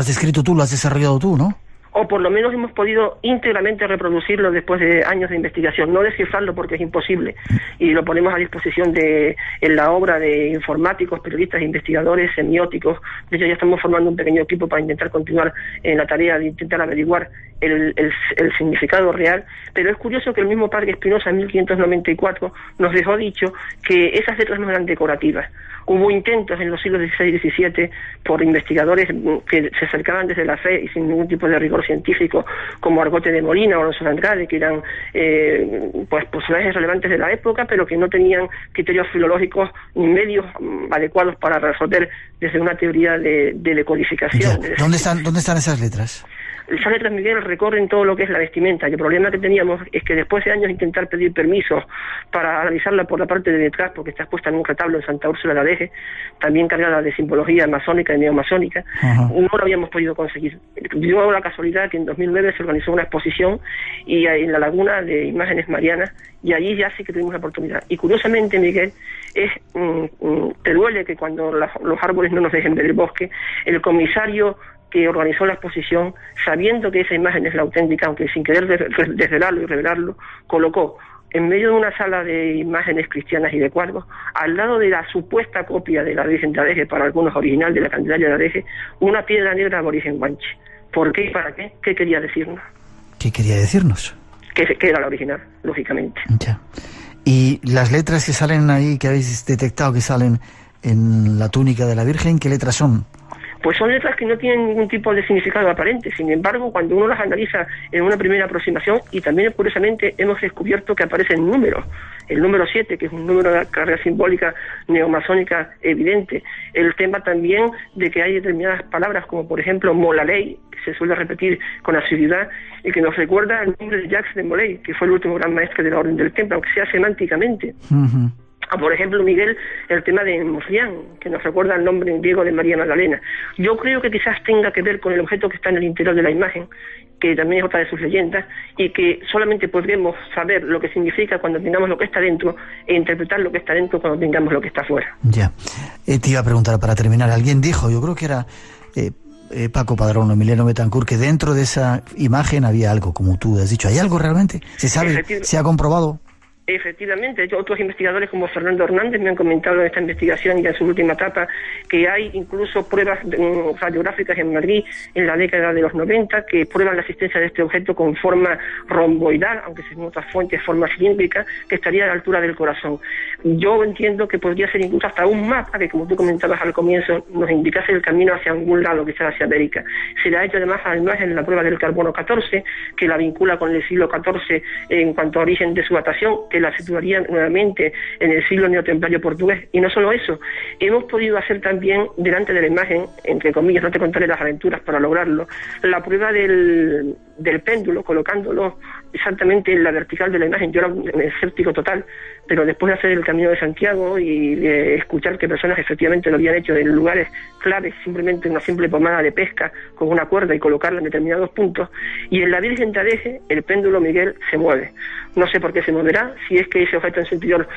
descrito tú, lo has desarrollado tú, ¿no? O por lo menos hemos podido íntegramente reproducirlo después de años de investigación, no descifrarlo porque es imposible, y lo ponemos a disposición en la obra de informáticos, periodistas, investigadores, semióticos. De hecho ya estamos formando un pequeño equipo para intentar continuar en la tarea de intentar averiguar el significado real, pero es curioso que el mismo padre Espinosa en 1594 nos dejó dicho que esas letras no eran decorativas. Hubo intentos en los siglos XVI y XVII por investigadores que se acercaban desde la fe y sin ningún tipo de rigor científico, como Argote de Molina o Alonso de Andrade, que eran personajes relevantes de la época, pero que no tenían criterios filológicos ni medios adecuados para resolver desde una teoría de decodificación. ¿Dónde están esas letras? Esas letras, Miguel, recorren todo lo que es la vestimenta, y el problema que teníamos es que después de años intentar pedir permisos para analizarla por la parte de detrás, porque está expuesta en un retablo en Santa Úrsula de Adeje, también cargada de simbología masónica y neomasónica, no lo habíamos podido conseguir. Dio la casualidad que en 2009 se organizó una exposición y en la laguna de imágenes marianas, y allí ya sí que tuvimos la oportunidad. Y curiosamente, Miguel, te duele que cuando los árboles no nos dejen ver el bosque, el comisario que organizó la exposición, sabiendo que esa imagen es la auténtica, aunque sin querer desvelarlo y revelarlo, colocó en medio de una sala de imágenes cristianas y de cuadros, al lado de la supuesta copia de la Virgen de Adeje, para algunos original de la Candelaria de Adeje, una piedra negra aborigen guanche. ¿Por qué y para qué? ¿Qué quería decirnos? ¿Qué quería decirnos? Que era la original, lógicamente. Ya. Y las letras que salen ahí, que habéis detectado que salen en la túnica de la Virgen, ¿qué letras son? Pues son letras que no tienen ningún tipo de significado aparente. Sin embargo, cuando uno las analiza en una primera aproximación, y también curiosamente hemos descubierto que aparecen números. El número 7, que es un número de carga simbólica neomasónica evidente. El tema también de que hay determinadas palabras, como por ejemplo Molaley, que se suele repetir con asiduidad, y que nos recuerda el nombre de Jacques de Molay, que fue el último gran maestre de la Orden del Templo, aunque sea semánticamente. Por ejemplo, Miguel, el tema de Murrián, que nos recuerda el nombre en griego de María Magdalena. Yo creo que quizás tenga que ver con el objeto que está en el interior de la imagen, que también es otra de sus leyendas, y que solamente podremos saber lo que significa cuando tengamos lo que está dentro, e interpretar lo que está dentro cuando tengamos lo que está fuera. Ya. Te iba a preguntar para terminar, alguien dijo, yo creo que era Paco Padrón o Emiliano Betancourt, que dentro de esa imagen había algo, como tú has dicho. ¿Hay algo realmente? ¿Se sabe? ¿Se ha comprobado? Efectivamente, otros investigadores como Fernando Hernández me han comentado en esta investigación y en su última etapa que hay incluso pruebas radiográficas en Madrid en la década de los 90 que prueban la existencia de este objeto con forma romboidal, aunque según otras fuentes forma cilíndrica, que estaría a la altura del corazón. Yo entiendo que podría ser incluso hasta un mapa que, como tú comentabas al comienzo, nos indicase el camino hacia algún lado, quizás hacia América. Se le ha hecho además en la prueba del carbono 14, que la vincula con el siglo XIV en cuanto a origen de su datación, que la situaría nuevamente en el siglo neotemplario portugués. Y no solo eso, hemos podido hacer también delante de la imagen, entre comillas, no te contaré las aventuras para lograrlo, la prueba del péndulo, colocándolo exactamente en la vertical de la imagen. Yo era un escéptico total, pero después de hacer el Camino de Santiago y de escuchar que personas efectivamente lo habían hecho en lugares claves, simplemente una simple pomada de pesca con una cuerda y colocarla en determinados puntos, y en la Virgen de Adeje el péndulo, Miguel, se mueve. No sé por qué se moverá, si es que ese objeto en su interior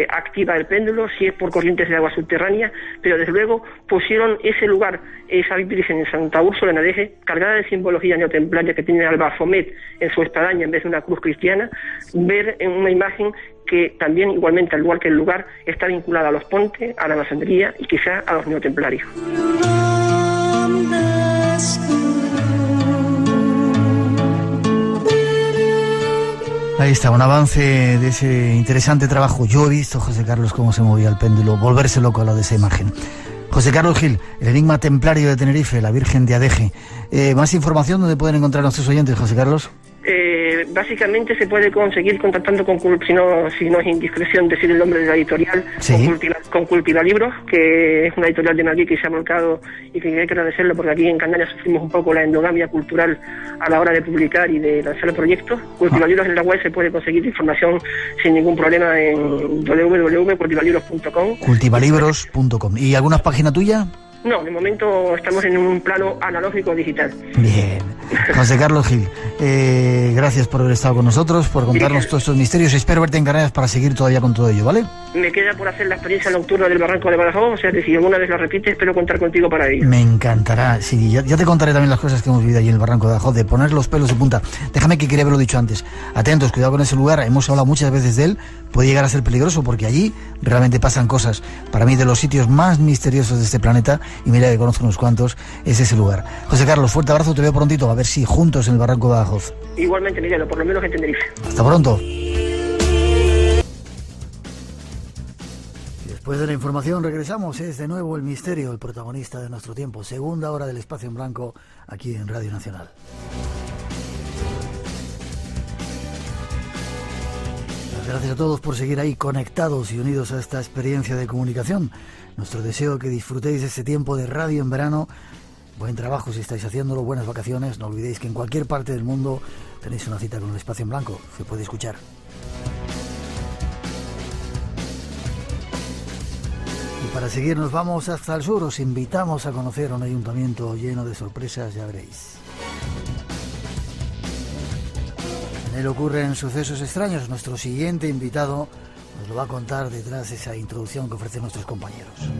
activa el péndulo, si es por corrientes de agua subterránea, pero desde luego pusieron ese lugar, esa Virgen en Santa Úrsula en Adeje, cargada de simbología neotemplaria que tiene al Baphomet en su espadaña en vez de una cruz cristiana, ver en una imagen que también, igualmente, al igual que el lugar, está vinculada a los pontes, a la masonería y quizá a los neotemplarios. Ahí está, un avance de ese interesante trabajo. Yo he visto, José Carlos, cómo se movía el péndulo, volverse loco a lo de esa imagen. José Carlos Gil, el enigma templario de Tenerife, la Virgen de Adeje. Más información, ¿dónde pueden encontrar a nuestros oyentes, José Carlos? Básicamente se puede conseguir contactando con, si no es indiscreción decir el nombre de la editorial, sí, con Cultivalibros, que es una editorial de Madrid que se ha volcado y que hay que agradecerlo porque aquí en Canarias sufrimos un poco la endogamia cultural a la hora de publicar y de lanzar proyectos. Cultivalibros en la web se puede conseguir información sin ningún problema en www.cultivalibros.com. Cultivalibros.com. ¿Y alguna página tuya? No, de momento estamos en un plano analógico digital. Bien. José Carlos Gil, gracias por haber estado con nosotros, por contarnos todos estos misterios. Espero verte en Canarias para seguir todavía con todo ello, ¿vale? Me queda por hacer la experiencia nocturna del Barranco de Badajoz, o sea que si alguna vez la repites, espero contar contigo para ello. Me encantará, sí, ya te contaré también las cosas que hemos vivido allí en el Barranco de Badajoz, de poner los pelos de punta. Déjame que quería haberlo dicho antes. Atentos, cuidado con ese lugar, hemos hablado muchas veces de él, puede llegar a ser peligroso porque allí realmente pasan cosas. Para mí, de los sitios más misteriosos de este planeta, y mira que conozco unos cuantos, es ese lugar. José Carlos, fuerte abrazo, te veo prontito, a ver si juntos en el Barranco de Badajoz. Igualmente, Miguel, por lo menos en Tenerife. Hasta pronto. Después de la información regresamos, es de nuevo el misterio, el protagonista de nuestro tiempo. Segunda hora del Espacio en Blanco, aquí en Radio Nacional. Gracias a todos por seguir ahí conectados y unidos a esta experiencia de comunicación. Nuestro deseo que disfrutéis de este tiempo de radio en verano Buen trabajo si estáis haciéndolo, buenas vacaciones. No olvidéis que en cualquier parte del mundo tenéis una cita con el Espacio en Blanco. Se puede escuchar. Y para seguirnos vamos hasta el sur. Os invitamos a conocer un ayuntamiento lleno de sorpresas, ya veréis. En él ocurren sucesos extraños. Nuestro siguiente invitado nos lo va a contar detrás de esa introducción que ofrecen nuestros compañeros.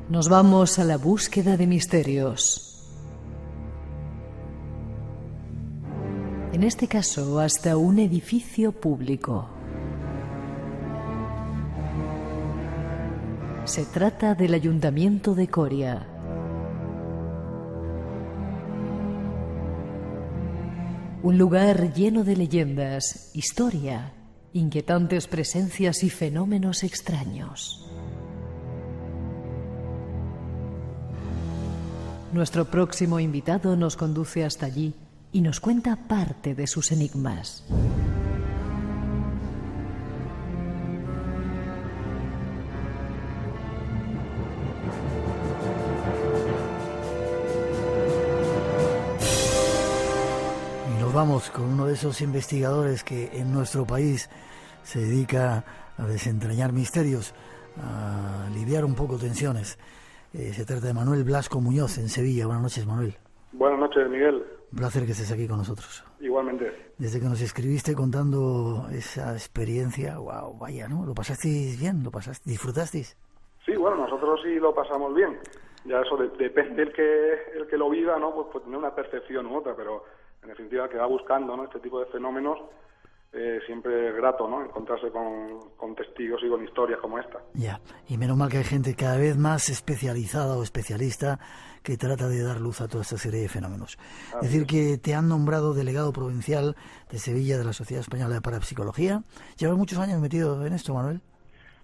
Nos vamos a la búsqueda de misterios. En este caso, hasta un edificio público. Se trata del Ayuntamiento de Coria. Un lugar lleno de leyendas, historia, inquietantes presencias y fenómenos extraños. Nuestro próximo invitado nos conduce hasta allí y nos cuenta parte de sus enigmas. Y nos vamos con uno de esos investigadores que en nuestro país se dedica a desentrañar misterios, a aliviar un poco tensiones. Se trata de Manuel Blasco Muñoz, en Sevilla. Buenas noches, Manuel. Buenas noches, Miguel. Un placer que estés aquí con nosotros. Igualmente. Desde que nos escribiste contando esa experiencia, wow, vaya, ¿no? ¿Lo pasasteis bien? ¿Disfrutasteis? Sí, bueno, nosotros sí lo pasamos bien. Ya eso depende el que lo viva, ¿no? Pues tener una percepción u otra, pero en definitiva el que va buscando, ¿no?, este tipo de fenómenos, siempre es grato, ¿no?, encontrarse con testigos y con historias como esta. Ya, y menos mal que hay gente cada vez más especializada o especialista que trata de dar luz a toda esta serie de fenómenos. Es decir, que te han nombrado delegado provincial de Sevilla de la Sociedad Española de Parapsicología. ¿Llevas muchos años metido en esto, Manuel?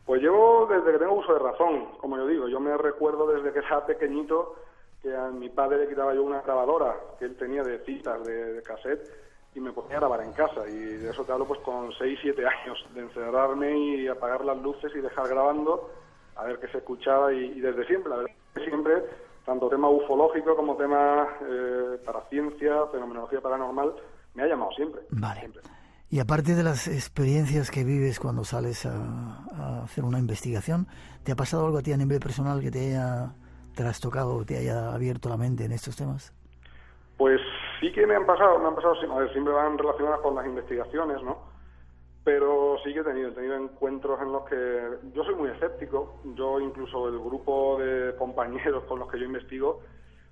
Pues llevo desde que tengo uso de razón, como yo digo. Yo me recuerdo desde que era pequeñito que a mi padre le quitaba yo una grabadora que él tenía de citas, de cassette, y me ponía a grabar en casa, y de eso te hablo pues con 6, 7 años, de encerrarme y apagar las luces y dejar grabando a ver qué se escuchaba, y desde siempre, la verdad, siempre, tanto tema ufológico como tema para ciencia, fenomenología paranormal, me ha llamado siempre. Vale. Siempre. Y aparte de las experiencias que vives cuando sales a hacer una investigación, ¿te ha pasado algo a ti a nivel personal que te haya trastocado, te haya abierto la mente en estos temas? Pues sí que me han pasado, a ver, siempre van relacionadas con las investigaciones, ¿no? Pero sí que he tenido encuentros en los que yo soy muy escéptico. Yo, incluso el grupo de compañeros con los que yo investigo,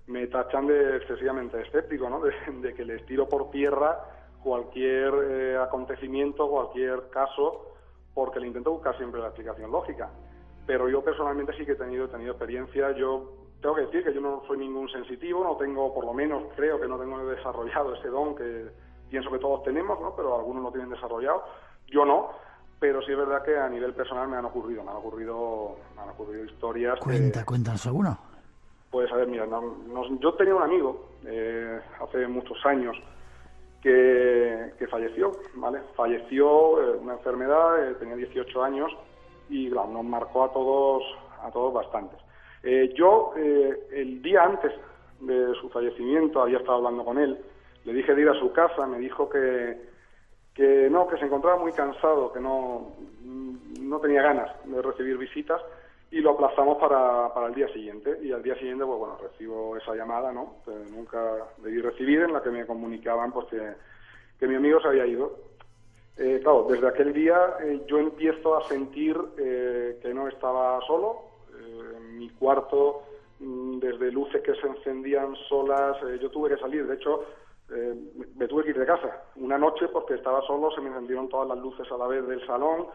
me tachan de excesivamente escéptico, ¿no? De que les tiro por tierra cualquier acontecimiento, cualquier caso, porque le intento buscar siempre la explicación lógica. Pero yo personalmente sí que he tenido experiencia. Yo tengo que decir que yo no soy ningún sensitivo, no tengo, por lo menos creo que no tengo desarrollado ese don que pienso que todos tenemos, ¿no?, pero algunos lo tienen desarrollado. Yo no, pero sí es verdad que a nivel personal me han ocurrido historias. Cuéntanos alguna. Pues a ver, mira, yo tenía un amigo hace muchos años que falleció, ¿vale? Falleció una enfermedad, tenía 18 años y claro, nos marcó a todos bastantes. Yo, el día antes de su fallecimiento, había estado hablando con él, le dije de ir a su casa, me dijo que se encontraba muy cansado, que no tenía ganas de recibir visitas, y lo aplazamos para el día siguiente. Y al día siguiente, pues bueno, recibo esa llamada, ¿no?, que nunca debí recibir, en la que me comunicaban pues que mi amigo se había ido. Claro, desde aquel día yo empiezo a sentir que no estaba solo. En mi cuarto, desde luces que se encendían solas, yo tuve que salir. De hecho, me tuve que ir de casa una noche porque estaba solo, se me encendieron todas las luces a la vez del salón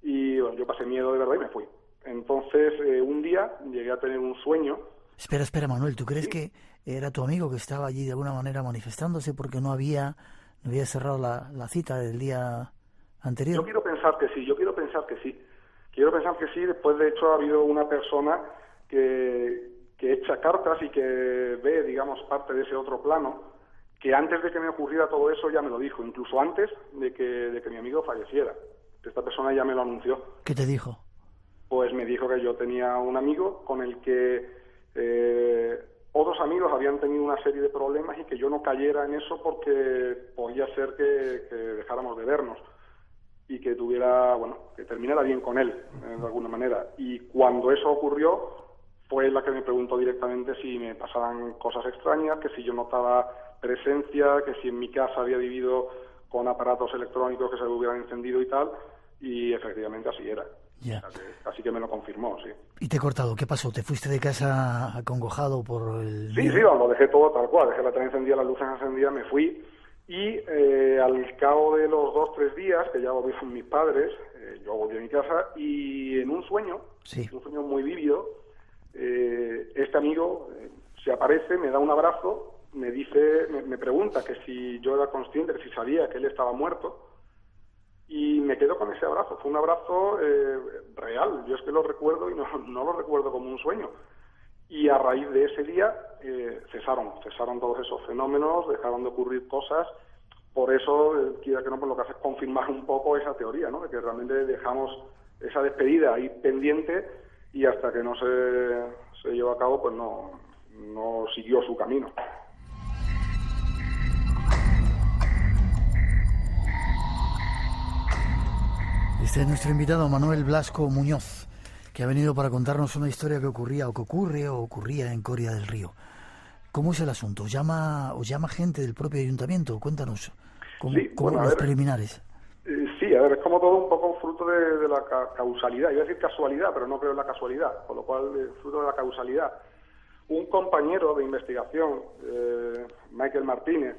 y bueno, yo pasé miedo de verdad y me fui. Entonces, un día llegué a tener un sueño. Espera, Manuel, ¿tú crees que era tu amigo que estaba allí de alguna manera manifestándose porque no había cerrado la cita del día anterior? Yo quiero pensar que sí. Quiero pensar que sí. Después, de hecho, ha habido una persona que echa cartas y que ve, digamos, parte de ese otro plano, que antes de que me ocurriera todo eso ya me lo dijo, incluso antes de que mi amigo falleciera. Esta persona ya me lo anunció. ¿Qué te dijo? Pues me dijo que yo tenía un amigo con el que otros amigos habían tenido una serie de problemas y que yo no cayera en eso porque podía ser que dejáramos de vernos y que que terminara bien con él, de alguna manera. Y cuando eso ocurrió, fue la que me preguntó directamente si me pasaban cosas extrañas, que si yo notaba presencia, que si en mi casa había vivido con aparatos electrónicos que se hubieran encendido y tal, y efectivamente así era. Ya. Así que me lo confirmó, sí. ¿Y te he cortado? ¿Qué pasó? ¿Te fuiste de casa acongojado por el...? Sí, lo dejé todo tal cual, dejé la tele encendida, las luces encendidas, me fui, y al cabo de los 2-3 días, que ya volví con mis padres, yo volví a mi casa, y en un sueño, un sueño muy vívido, este amigo se aparece, me da un abrazo, me pregunta que si yo era consciente, que si sabía que él estaba muerto, y me quedo con ese abrazo. Fue un abrazo real, yo es que lo recuerdo y no lo recuerdo como un sueño. Y a raíz de ese día cesaron todos esos fenómenos, dejaron de ocurrir cosas. Por eso, quiera que no, pues lo que hace es confirmar un poco esa teoría, ¿no? De que realmente dejamos esa despedida ahí pendiente y hasta que no se llevó a cabo, pues no siguió su camino. Este es nuestro invitado, Manuel Blasco Muñoz, que ha venido para contarnos una historia que ocurría o que ocurría en Coria del Río. ¿Cómo es el asunto? ¿Os llama gente del propio ayuntamiento? Cuéntanos, ¿cómo los preliminares? Sí, a ver, es como todo un poco fruto de la causalidad. Iba a decir casualidad, pero no creo en la casualidad, con lo cual fruto de la causalidad. Un compañero de investigación, Michael Martínez,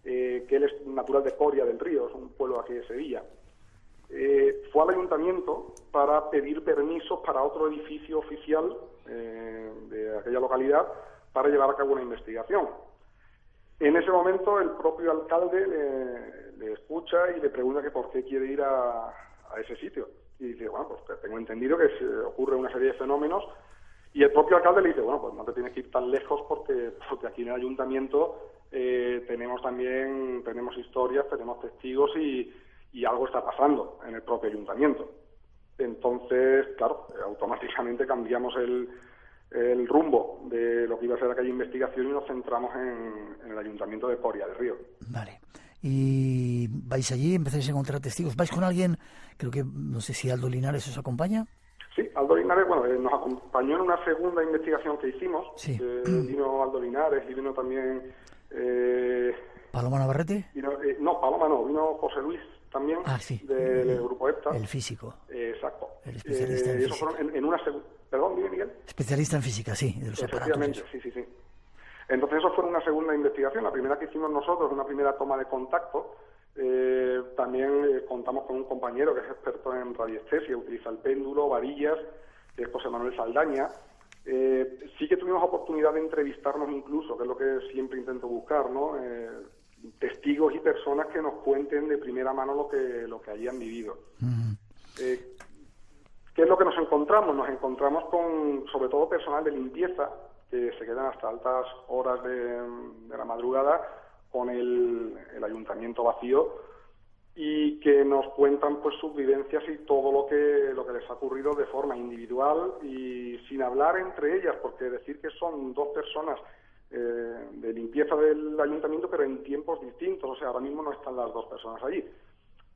que él es natural de Coria del Río, es un pueblo aquí de Sevilla, fue al ayuntamiento para pedir permisos para otro edificio oficial de aquella localidad para llevar a cabo una investigación. En ese momento el propio alcalde le escucha y le pregunta que por qué quiere ir a ese sitio. Y dice, bueno, pues tengo entendido que se ocurre una serie de fenómenos. Y el propio alcalde le dice, bueno, pues no te tienes que ir tan lejos porque aquí en el ayuntamiento tenemos historias, tenemos testigos y algo está pasando en el propio ayuntamiento. Entonces, claro, automáticamente cambiamos el rumbo de lo que iba a ser aquella investigación y nos centramos en el ayuntamiento de Coria del Río. Vale. ¿Y vais allí, empezáis a encontrar testigos? ¿Vais con alguien? Creo que, no sé si Aldo Linares os acompaña. Sí, Aldo Linares, nos acompañó en una segunda investigación que hicimos. Sí. Vino Aldo Linares y vino también... ¿Paloma Navarrete? Paloma no, vino José Luis también, del grupo EPTA. El físico. Exacto. El especialista en física. Eso fueron en una Perdón, dime, Miguel. Especialista en física, sí, de los Efectivamente, aparatos. sí. Entonces eso fue una segunda investigación. La primera que hicimos nosotros, una primera toma de contacto. También contamos con un compañero que es experto en radiestesia, utiliza el péndulo, varillas, José Manuel Saldaña. Sí que tuvimos oportunidad de entrevistarnos incluso, que es lo que siempre intento buscar, ¿no? Testigos y personas que nos cuenten de primera mano lo que hayan vivido. Uh-huh. ¿Qué es lo que nos encontramos? Nos encontramos con, sobre todo, personal de limpieza, que se quedan hasta altas horas de la madrugada con el ayuntamiento vacío y que nos cuentan pues sus vivencias y todo lo que les ha ocurrido de forma individual y sin hablar entre ellas, porque decir que son dos personas de limpieza del ayuntamiento, pero en tiempos distintos, o sea, ahora mismo no están las dos personas allí.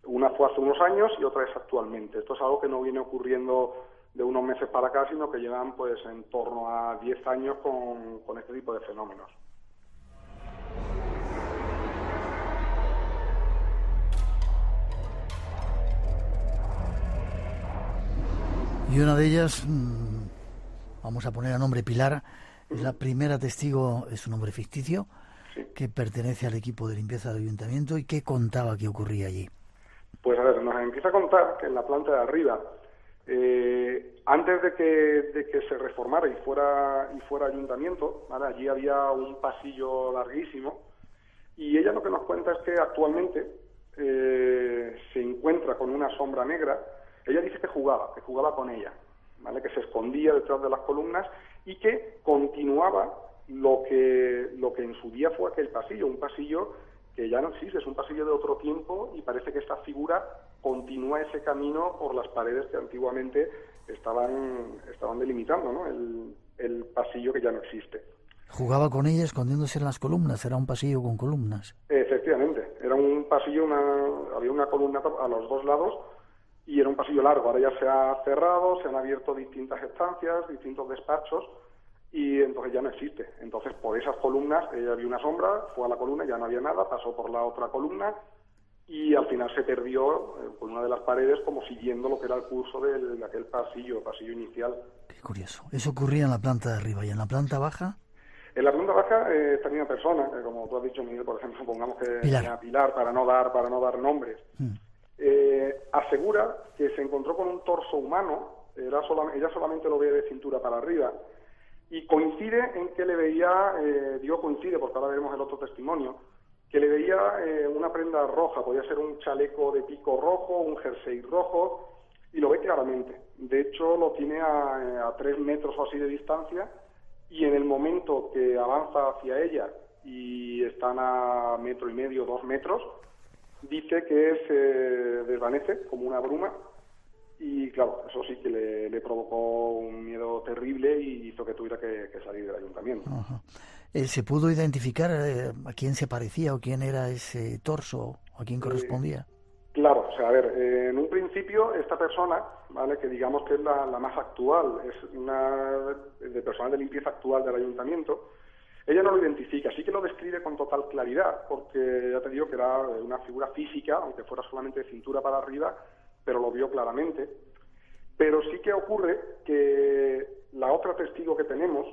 Una fue hace unos años y otra es actualmente. Esto es algo que no viene ocurriendo de unos meses para acá, sino que llevan pues en torno a 10 años con este tipo de fenómenos. Y una de ellas, vamos a poner a nombre Pilar, es la primera testigo, es un nombre ficticio, sí, que pertenece al equipo de limpieza del ayuntamiento y que contaba que ocurría allí. Pues a ver, nos empieza a contar que en la planta de arriba, antes de que se reformara y fuera ayuntamiento, ¿vale? Allí había un pasillo larguísimo y ella lo que nos cuenta es que actualmente se encuentra con una sombra negra. Ella dice que jugaba con ella, ¿vale? Que se escondía detrás de las columnas y que continuaba lo que en su día fue aquel pasillo, un pasillo que ya no existe, es un pasillo de otro tiempo y parece que esta figura continúa ese camino por las paredes que antiguamente estaban delimitando, ¿no? el pasillo que ya no existe. Jugaba con ella escondiéndose en las columnas, era un pasillo con columnas. Efectivamente, era un pasillo, había una columna a los dos lados y era un pasillo largo. Ahora ya se ha cerrado, se han abierto distintas estancias, distintos despachos y entonces ya no existe. Entonces por esas columnas ella vio una sombra, fue a la columna, ya no había nada, pasó por la otra columna y al final se perdió por una de las paredes como siguiendo lo que era el curso de aquel pasillo inicial. Qué curioso. Eso ocurría en la planta de arriba. ¿Y en la planta baja? En la planta baja está una persona, como tú has dicho, Miguel, por ejemplo, pongamos que Pilar, para no dar nombres, asegura que se encontró con un torso humano, ella solamente lo ve de cintura para arriba, y coincide en que le veía, coincide porque ahora veremos el otro testimonio, que le veía una prenda roja, podía ser un chaleco de pico rojo, un jersey rojo, y lo ve claramente. De hecho, lo tiene a 3 metros o así de distancia, y en el momento que avanza hacia ella y están a 1,5 metros, 2 metros, dice que se desvanece como una bruma, y claro, eso sí que le provocó un miedo terrible y hizo que tuviera que salir del ayuntamiento. Ajá. ¿Se pudo identificar a quién se parecía o quién era ese torso, a quién correspondía? Claro, o sea, a ver, en un principio esta persona, ¿vale?, que digamos que es la más actual, es una de personal de limpieza actual del ayuntamiento, ella no lo identifica, sí que lo describe con total claridad, porque ya te digo que era una figura física, aunque fuera solamente de cintura para arriba, pero lo vio claramente. Pero sí que ocurre que la otra testigo que tenemos,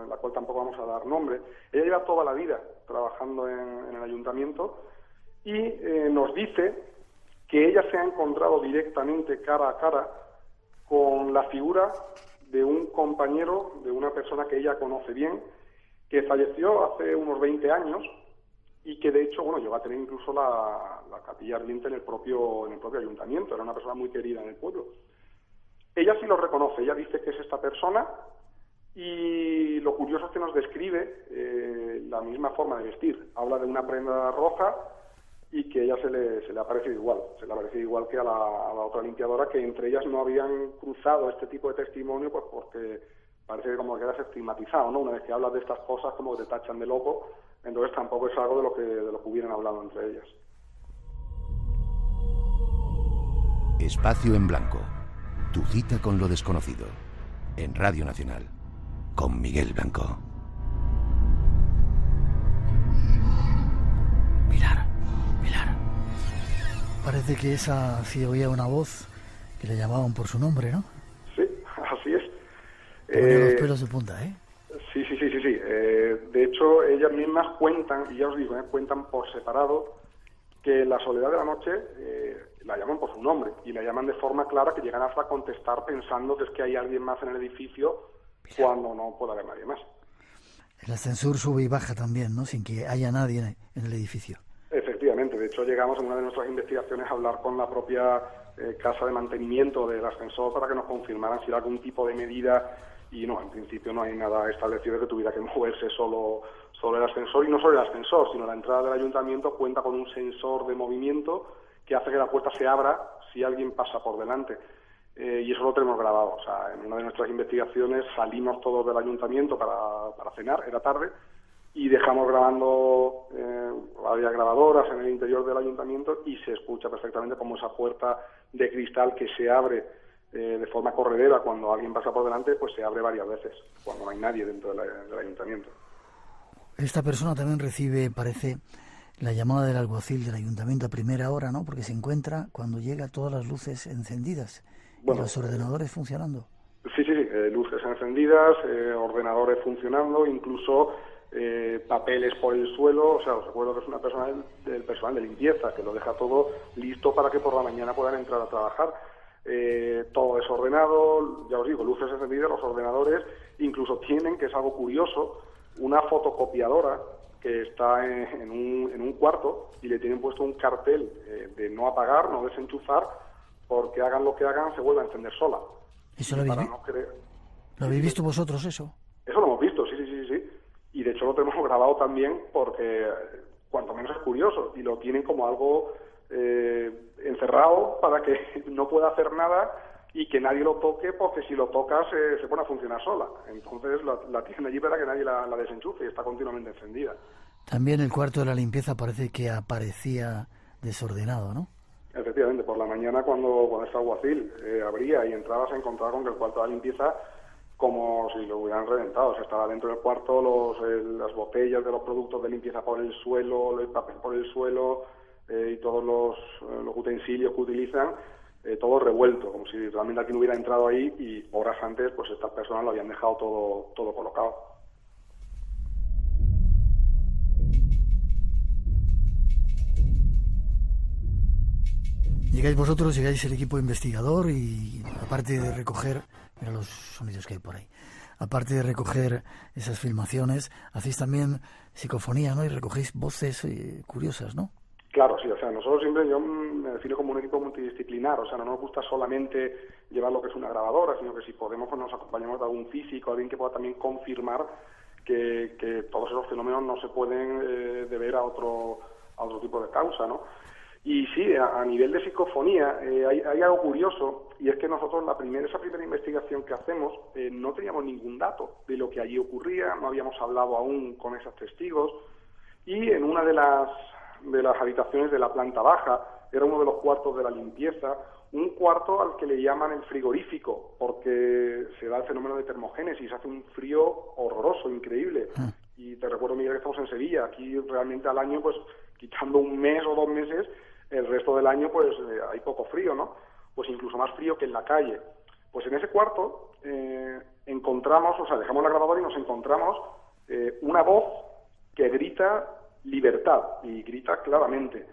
la cual tampoco vamos a dar nombre, ella lleva toda la vida trabajando en el ayuntamiento y nos dice que ella se ha encontrado directamente cara a cara con la figura de un compañero, de una persona que ella conoce bien, que falleció hace unos 20 años y que de hecho, llegó a tener incluso la capilla ardiente en el propio ayuntamiento, era una persona muy querida en el pueblo. Ella sí lo reconoce, ella dice que es esta persona y lo curioso es que nos describe la misma forma de vestir. Habla de una prenda roja y que a ella se le ha parecido igual que a la otra limpiadora, que entre ellas no habían cruzado este tipo de testimonio, pues porque parece que como que quedas estigmatizado, ¿no? Una vez que hablas de estas cosas como que te tachan de loco, entonces tampoco es algo de lo que hubieran hablado entre ellas. Espacio en Blanco. Tu cita con lo desconocido. En Radio Nacional. Con Miguel Blanco. Pilar. Parece que esa sí oía una voz que le llamaban por su nombre, ¿no? Sí, así es. Los pelos de punta, ¿eh? Sí. De hecho, ellas mismas cuentan, y ya os digo, cuentan por separado, que la soledad de la noche la llaman por su nombre, y la llaman de forma clara que llegan hasta a contestar pensando que es que hay alguien más en el edificio cuando no puede haber nadie más. El ascensor sube y baja también, ¿no? Sin que haya nadie en el edificio. Efectivamente, de hecho llegamos en una de nuestras investigaciones a hablar con la propia casa de mantenimiento del ascensor para que nos confirmaran si era algún tipo de medida, y no, en principio no hay nada establecido que tuviera que moverse solo el ascensor, y no solo el ascensor, sino la entrada del ayuntamiento cuenta con un sensor de movimiento que hace que la puerta se abra si alguien pasa por delante. Y eso lo tenemos grabado. O sea, en una de nuestras investigaciones salimos todos del ayuntamiento para cenar, era tarde, y dejamos grabando, había grabadoras en el interior del ayuntamiento y se escucha perfectamente como esa puerta de cristal que se abre de forma corredera cuando alguien pasa por delante, pues se abre varias veces, cuando no hay nadie dentro del ayuntamiento. Esta persona también recibe, parece, la llamada del alguacil del ayuntamiento a primera hora, ¿no? Porque se encuentra cuando llega todas las luces encendidas y los ordenadores funcionando. Sí, luces encendidas, ordenadores funcionando, incluso papeles por el suelo. O sea, os recuerdo que es una persona del personal de limpieza que lo deja todo listo para que por la mañana puedan entrar a trabajar. Todo desordenado, ya os digo, luces encendidas, los ordenadores incluso tienen, que es algo curioso, una fotocopiadora que está en un cuarto y le tienen puesto un cartel de no apagar, no desenchufar, porque hagan lo que hagan, se vuelve a encender sola. ¿Eso lo habéis visto vosotros, eso? Eso lo hemos visto, sí. Y de hecho lo tenemos grabado también porque cuanto menos es curioso y lo tienen como algo encerrado para que no pueda hacer nada y que nadie lo toque, porque si lo tocas se pone a funcionar sola. Entonces la tienen allí para que nadie la desenchufe y está continuamente encendida. También el cuarto de la limpieza parece que aparecía desordenado, ¿no? Efectivamente, por la mañana cuando este alguacil abría y entraba, se encontraba con que el cuarto de la limpieza, como si lo hubieran reventado. O sea, estaba dentro del cuarto las botellas de los productos de limpieza por el suelo, el papel por el suelo y todos los utensilios que utilizan, todo revuelto, como si realmente alguien hubiera entrado ahí y horas antes pues estas personas lo habían dejado todo colocado. Llegáis vosotros, llegáis el equipo investigador y aparte de recoger, mira los sonidos que hay por ahí, aparte de recoger esas filmaciones, hacéis también psicofonía, ¿no? Y recogéis voces curiosas, ¿no? Claro, sí, o sea, nosotros siempre, yo me defino como un equipo multidisciplinar, o sea, no nos gusta solamente llevar lo que es una grabadora, sino que si podemos pues nos acompañamos de algún físico, alguien que pueda también confirmar que todos esos fenómenos no se pueden deber a otro tipo de causa, ¿no? Y sí, a nivel de psicofonía hay algo curioso, y es que nosotros esa primera investigación que hacemos no teníamos ningún dato de lo que allí ocurría, no habíamos hablado aún con esos testigos, y en una de las habitaciones de la planta baja, era uno de los cuartos de la limpieza, un cuarto al que le llaman el frigorífico, porque se da el fenómeno de termogénesis, hace un frío horroroso, increíble. Y te recuerdo, Miguel, que estamos en Sevilla, aquí realmente al año, pues quitando un mes o 2 meses, el resto del año pues hay poco frío, ¿no? Pues incluso más frío que en la calle. Pues en ese cuarto encontramos, o sea, dejamos la grabadora y nos encontramos una voz que grita libertad, y grita claramente.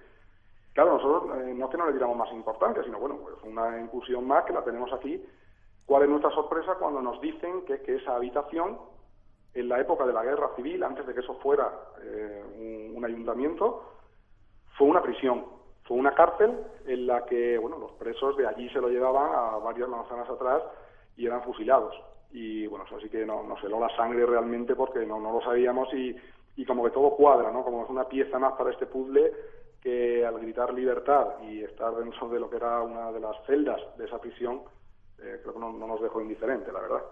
Claro, nosotros no es que no le tiramos más importancia, sino bueno, pues una incursión más que la tenemos aquí. ¿Cuál es nuestra sorpresa cuando nos dicen que esa habitación, en la época de la guerra civil, antes de que eso fuera un ayuntamiento, fue una prisión, fue una cárcel en la que, bueno, los presos de allí se lo llevaban a varias manzanas atrás y eran fusilados. Y bueno, eso sí que nos heló la sangre realmente, porque no lo sabíamos y como que todo cuadra, ¿no? Como es una pieza más para este puzzle, que al gritar libertad y estar dentro de lo que era una de las celdas de esa prisión, creo que no nos dejó indiferente, la verdad.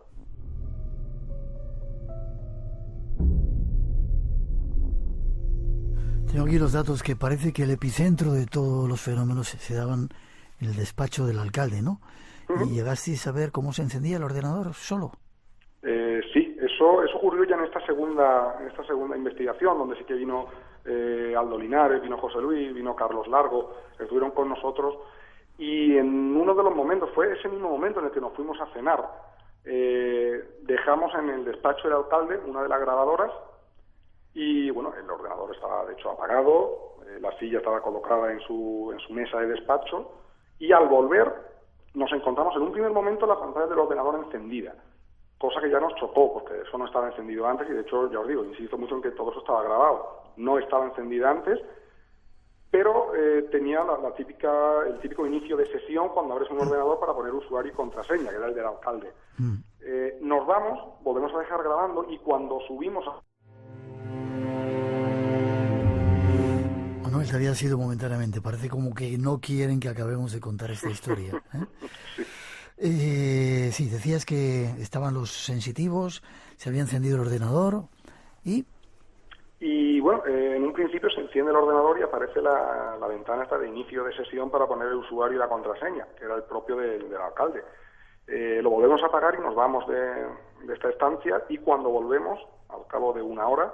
Tengo aquí los datos que parece que el epicentro de todos los fenómenos se daban en el despacho del alcalde, ¿no? ¿Y llegasteis a ver cómo se encendía el ordenador solo? Sí, eso ocurrió ya en esta segunda investigación, donde sí que vino Aldo Linares, vino José Luis, vino Carlos Largo, estuvieron con nosotros, y en uno de los momentos, fue ese mismo momento en el que nos fuimos a cenar, dejamos en el despacho del alcalde una de las grabadoras, y bueno, el ordenador estaba de hecho apagado, la silla estaba colocada en su mesa de despacho, y al volver nos encontramos en un primer momento la pantalla del ordenador encendida, cosa que ya nos chocó, porque eso no estaba encendido antes, y de hecho, ya os digo, insisto mucho en que todo eso estaba grabado. No estaba encendida antes, pero tenía el típico inicio de sesión cuando abres un ordenador para poner usuario y contraseña, que era el del alcalde. Nos vamos, volvemos a dejar grabando, y cuando subimos Manuel, te había sido momentáneamente, parece como que no quieren que acabemos de contar esta historia, ¿eh? Sí, decías que estaban los sensitivos, se había encendido el ordenador y bueno, en un principio se enciende el ordenador y aparece la ventana esta de inicio de sesión para poner el usuario y la contraseña, que era el propio del alcalde. Lo volvemos a apagar y nos vamos de esta estancia, y cuando volvemos, al cabo de 1 hora,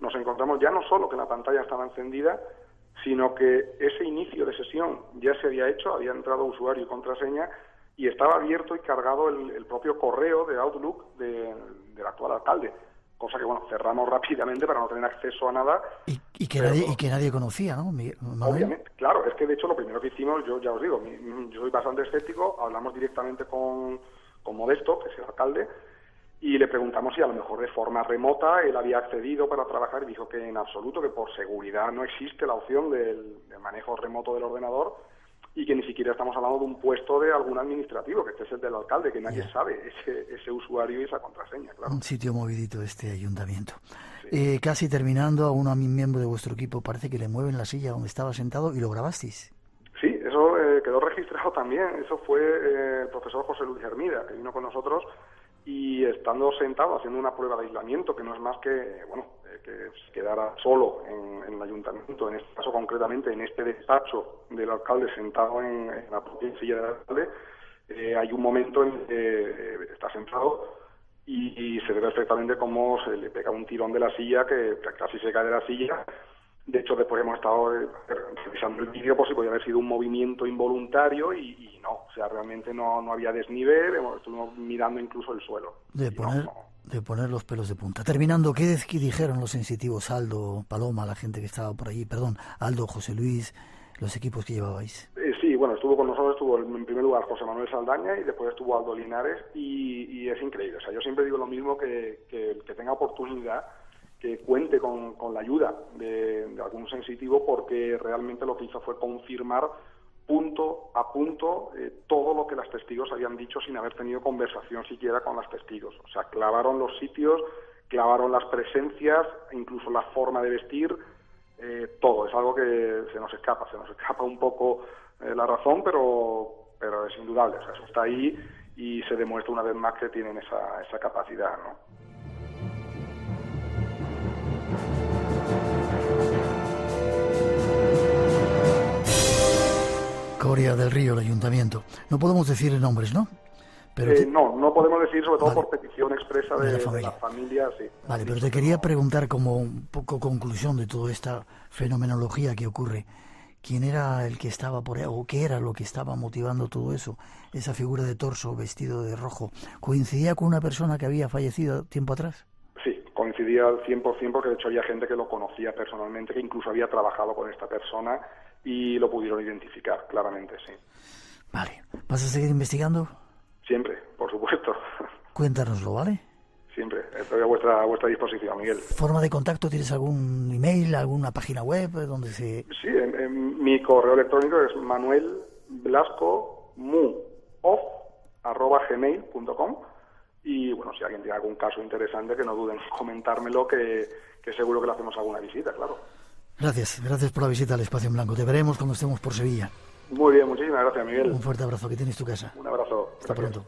nos encontramos ya no solo que la pantalla estaba encendida, sino que ese inicio de sesión ya se había hecho, había entrado usuario y contraseña, y estaba abierto y cargado el propio correo de Outlook del actual alcalde, cosa que, bueno, cerramos rápidamente para no tener acceso a nada. Y que nadie conocía, ¿no, Manuel? Obviamente, claro, es que de hecho lo primero que hicimos, yo ya os digo, yo soy bastante escéptico, hablamos directamente con Modesto, que es el alcalde, y le preguntamos si a lo mejor de forma remota él había accedido para trabajar, y dijo que en absoluto, que por seguridad no existe la opción del manejo remoto del ordenador, y que ni siquiera estamos hablando de un puesto de algún administrativo, que este es el del alcalde, que nadie sabe ese usuario y esa contraseña, claro. Un sitio movidito este ayuntamiento. Sí. Casi terminando, a un miembro de vuestro equipo parece que le mueven la silla donde estaba sentado y lo grabasteis. Sí, eso quedó registrado también. Eso fue el profesor José Luis Hermida, que vino con nosotros, y estando sentado haciendo una prueba de aislamiento, que no es más que, que se quedara solo en el ayuntamiento, en este caso concretamente en este despacho del alcalde, sentado en la propia silla del alcalde, hay un momento en que está sentado y se ve perfectamente cómo se le pega un tirón de la silla, que casi se cae de la silla. De hecho, después hemos estado revisando el vídeo por si podía haber sido un movimiento involuntario y no, o sea, realmente no había desnivel, estuvimos mirando incluso el suelo. De poner los pelos de punta. Terminando, ¿qué dijeron los sensitivos, Aldo, Paloma, la gente que estaba por allí, Aldo, José Luis, los equipos que llevabais? Sí, bueno, estuvo con nosotros, estuvo en primer lugar José Manuel Saldaña y después estuvo Aldo Linares y es increíble. O sea, yo siempre digo lo mismo, que tenga oportunidad, que cuente con la ayuda de algún sensitivo, porque realmente lo que hizo fue confirmar punto a punto todo lo que las testigos habían dicho sin haber tenido conversación siquiera con las testigos. O sea, clavaron los sitios, clavaron las presencias, incluso la forma de vestir, todo. Es algo que se nos escapa un poco la razón, pero es indudable. O sea, eso está ahí y se demuestra una vez más que tienen esa capacidad, ¿no? Coria del Río, el ayuntamiento. No podemos decir nombres, ¿no? Pero no podemos decir, sobre todo por petición expresa de la familia, sí. Vale, pero te quería preguntar, como un poco conclusión de toda esta fenomenología que ocurre, ¿quién era el que estaba por ahí, o qué era lo que estaba motivando todo eso? Esa figura de torso vestido de rojo, ¿coincidía con una persona que había fallecido tiempo atrás? Sí, coincidía al 100%, porque de hecho había gente que lo conocía personalmente, que incluso había trabajado con esta persona y lo pudieron identificar, claramente, sí. Vale. ¿Vas a seguir investigando? Siempre, por supuesto. Cuéntanoslo, ¿vale? Siempre, estoy a vuestra disposición, Miguel. ¿Forma de contacto? ¿Tienes algún email, alguna página web donde se...? Sí, en mi correo electrónico es manuelblascomuoff@gmail.com. Y bueno, si alguien tiene algún caso interesante, que no duden en comentármelo, que seguro que le hacemos alguna visita, claro. Gracias por la visita al Espacio en Blanco. Te veremos cuando estemos por Sevilla. Muy bien, muchísimas gracias, Miguel. Un fuerte abrazo, que tienes tu casa. Un abrazo. Hasta pronto.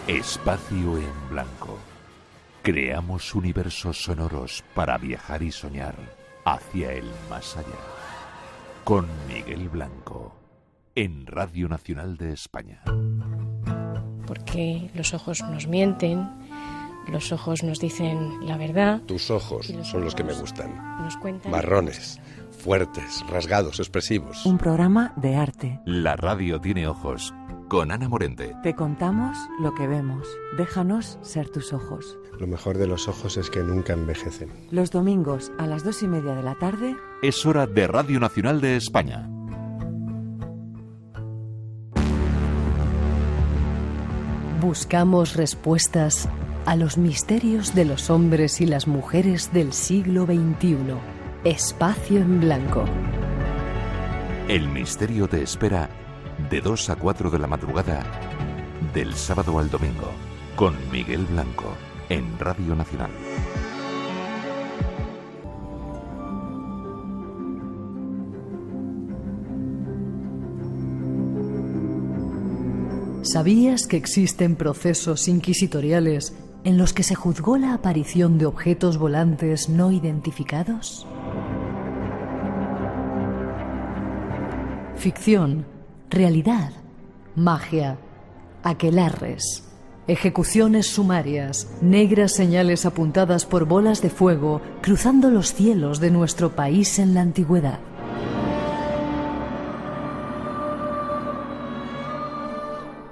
Espacio en Blanco. Creamos universos sonoros para viajar y soñar hacia el más allá. Con Miguel Blanco, en Radio Nacional de España. Porque los ojos nos mienten, los ojos nos dicen la verdad. Tus ojos son los que me gustan. Nos cuentan. Marrones, fuertes, rasgados, expresivos. Un programa de arte. La radio tiene ojos, con Ana Morente. Te contamos lo que vemos. Déjanos ser tus ojos. Lo mejor de los ojos es que nunca envejecen. Los domingos a las 2:30 de la tarde. Es hora de Radio Nacional de España. Buscamos respuestas a los misterios de los hombres y las mujeres del siglo XXI. Espacio en Blanco. El misterio te espera de 2 a 4 de la madrugada, del sábado al domingo, con Miguel Blanco, en Radio Nacional. ¿Sabías que existen procesos inquisitoriales en los que se juzgó la aparición de objetos volantes no identificados? Ficción, realidad, magia, aquelarres, ejecuciones sumarias, negras señales apuntadas por bolas de fuego cruzando los cielos de nuestro país en la antigüedad.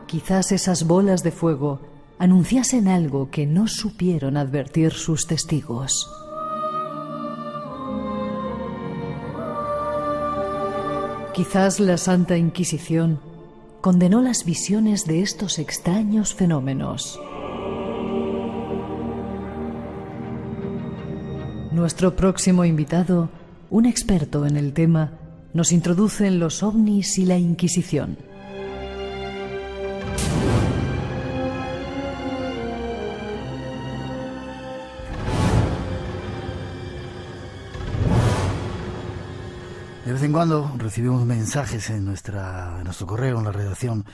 Quizás esas bolas de fuego anunciasen algo que no supieron advertir sus testigos. Quizás la Santa Inquisición condenó las visiones de estos extraños fenómenos. Nuestro próximo invitado, un experto en el tema, nos introduce en los ovnis y la Inquisición. De vez en cuando recibimos mensajes en nuestro correo, en la redacción,